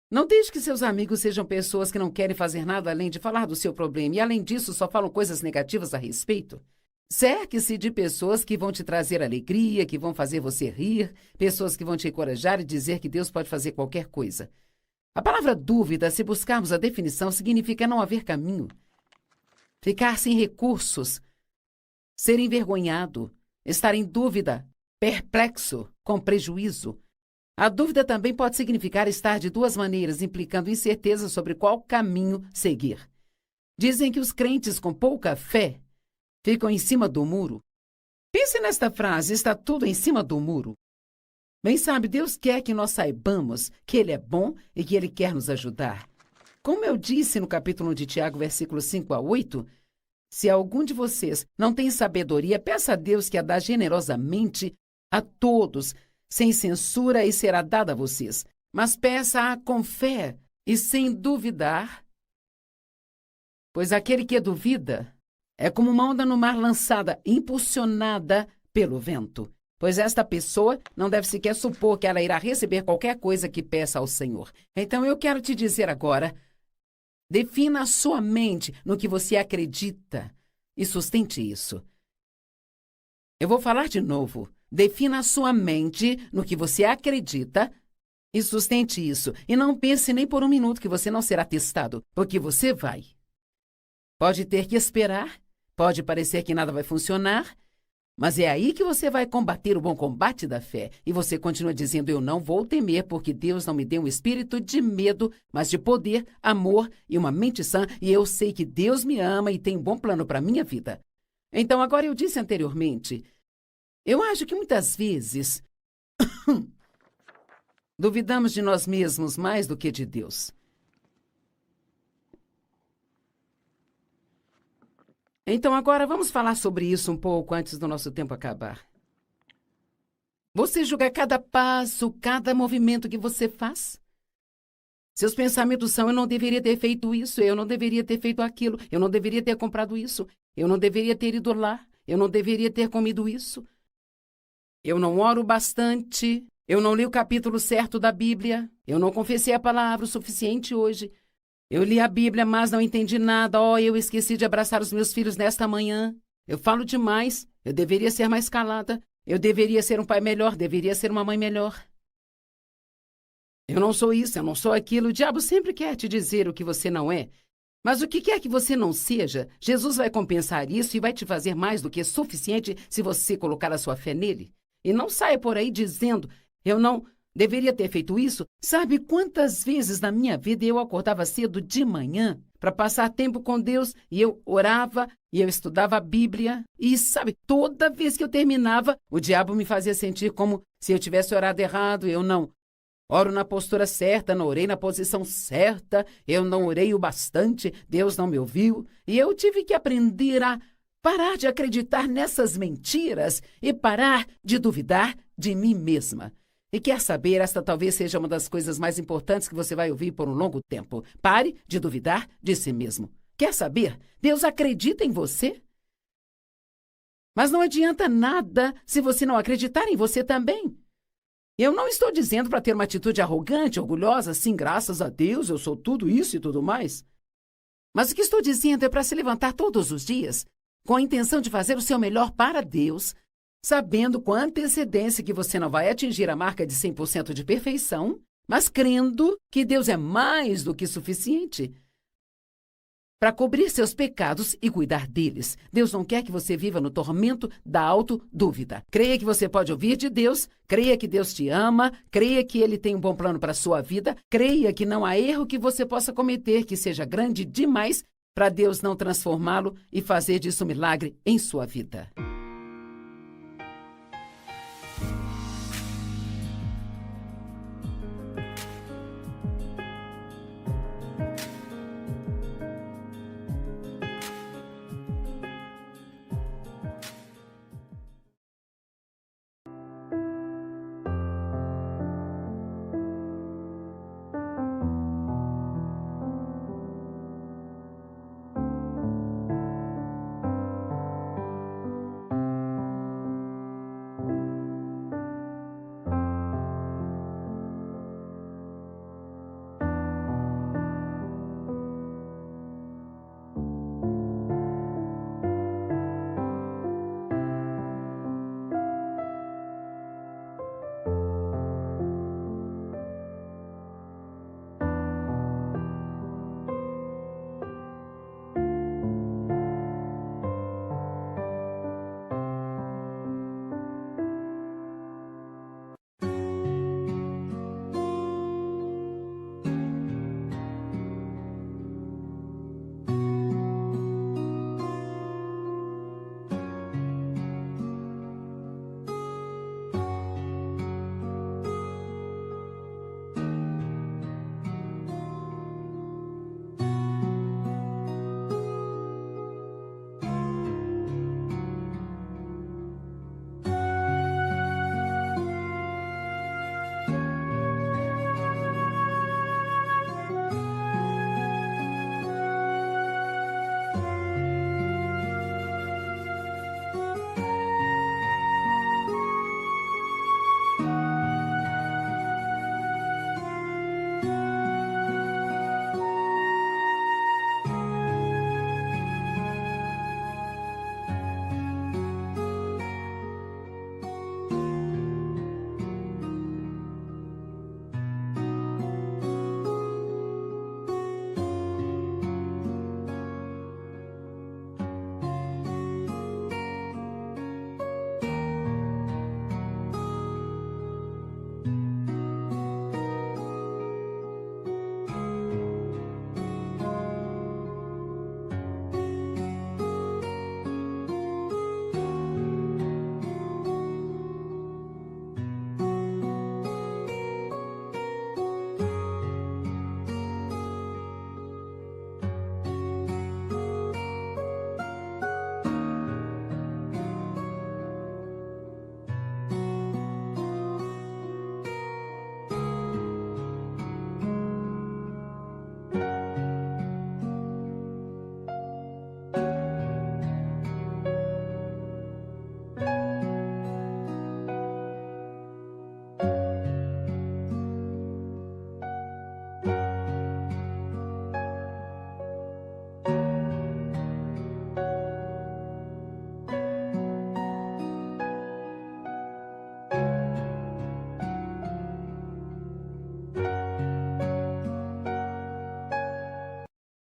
não deixe que seus amigos sejam pessoas que não querem fazer nada além de falar do seu problema e, além disso, só falam coisas negativas a respeito. Cerque-se de pessoas que vão te trazer alegria, que vão fazer você rir, pessoas que vão te encorajar e dizer que Deus pode fazer qualquer coisa. A palavra dúvida, se buscarmos a definição, significa não haver caminho, ficar sem recursos, ser envergonhado, estar em dúvida, perplexo, com prejuízo. A dúvida também pode significar estar de duas maneiras, implicando incerteza sobre qual caminho seguir. Dizem que os crentes com pouca fé ficam em cima do muro. Pense nesta frase: está tudo em cima do muro. Bem, sabe, Deus quer que nós saibamos que Ele é bom e que Ele quer nos ajudar. Como eu disse no capítulo 1 de Tiago, versículos 5-8, se algum de vocês não tem sabedoria, peça a Deus que a dá generosamente a todos, sem censura, e será dada a vocês. Mas peça-a com fé e sem duvidar, pois aquele que duvida é como uma onda no mar lançada, impulsionada pelo vento. Pois esta pessoa não deve sequer supor que ela irá receber qualquer coisa que peça ao Senhor. Então eu quero te dizer agora, defina a sua mente no que você acredita e sustente isso. Eu vou falar de novo. Defina a sua mente no que você acredita e sustente isso. E não pense nem por um minuto que você não será testado, porque você vai. Pode ter que esperar, pode parecer que nada vai funcionar, mas é aí que você vai combater o bom combate da fé. E você continua dizendo: eu não vou temer, porque Deus não me deu um espírito de medo, mas de poder, amor e uma mente sã. E eu sei que Deus me ama e tem um bom plano para a minha vida. Então, agora eu disse anteriormente, eu acho que muitas vezes duvidamos de nós mesmos mais do que de Deus. Então, agora vamos falar sobre isso um pouco antes do nosso tempo acabar. Você julga cada passo, cada movimento que você faz? Seus pensamentos são: eu não deveria ter feito isso, eu não deveria ter feito aquilo, eu não deveria ter comprado isso, eu não deveria ter ido lá, eu não deveria ter comido isso. Eu não oro bastante, eu não li o capítulo certo da Bíblia, eu não confessei a palavra o suficiente hoje. Eu li a Bíblia, mas não entendi nada. Eu esqueci de abraçar os meus filhos nesta manhã. Eu falo demais. Eu deveria ser mais calada. Eu deveria ser um pai melhor. Deveria ser uma mãe melhor. Eu não sou isso, eu não sou aquilo. O diabo sempre quer te dizer o que você não é. Mas o que quer que você não seja, Jesus vai compensar isso e vai te fazer mais do que suficiente se você colocar a sua fé nele. E não saia por aí dizendo: eu não deveria ter feito isso. Sabe quantas vezes na minha vida eu acordava cedo de manhã para passar tempo com Deus e eu orava e eu estudava a Bíblia e, sabe, toda vez que eu terminava, o diabo me fazia sentir como se eu tivesse orado errado. Eu não oro na postura certa, não orei na posição certa, eu não orei o bastante, Deus não me ouviu. E eu tive que aprender a parar de acreditar nessas mentiras e parar de duvidar de mim mesma. E quer saber, esta talvez seja uma das coisas mais importantes que você vai ouvir por um longo tempo. Pare de duvidar de si mesmo. Quer saber? Deus acredita em você. Mas não adianta nada se você não acreditar em você também. Eu não estou dizendo para ter uma atitude arrogante, orgulhosa, sim, graças a Deus, eu sou tudo isso e tudo mais. Mas o que estou dizendo é para se levantar todos os dias com a intenção de fazer o seu melhor para Deus, sabendo com antecedência que você não vai atingir a marca de 100% de perfeição, mas crendo que Deus é mais do que suficiente. para cobrir seus pecados e cuidar deles. Deus não quer que você viva no tormento da autodúvida. Creia que você pode ouvir de Deus, creia que Deus te ama, creia que Ele tem um bom plano para a sua vida, creia que não há erro que você possa cometer que seja grande demais para Deus não transformá-lo e fazer disso um milagre em sua vida.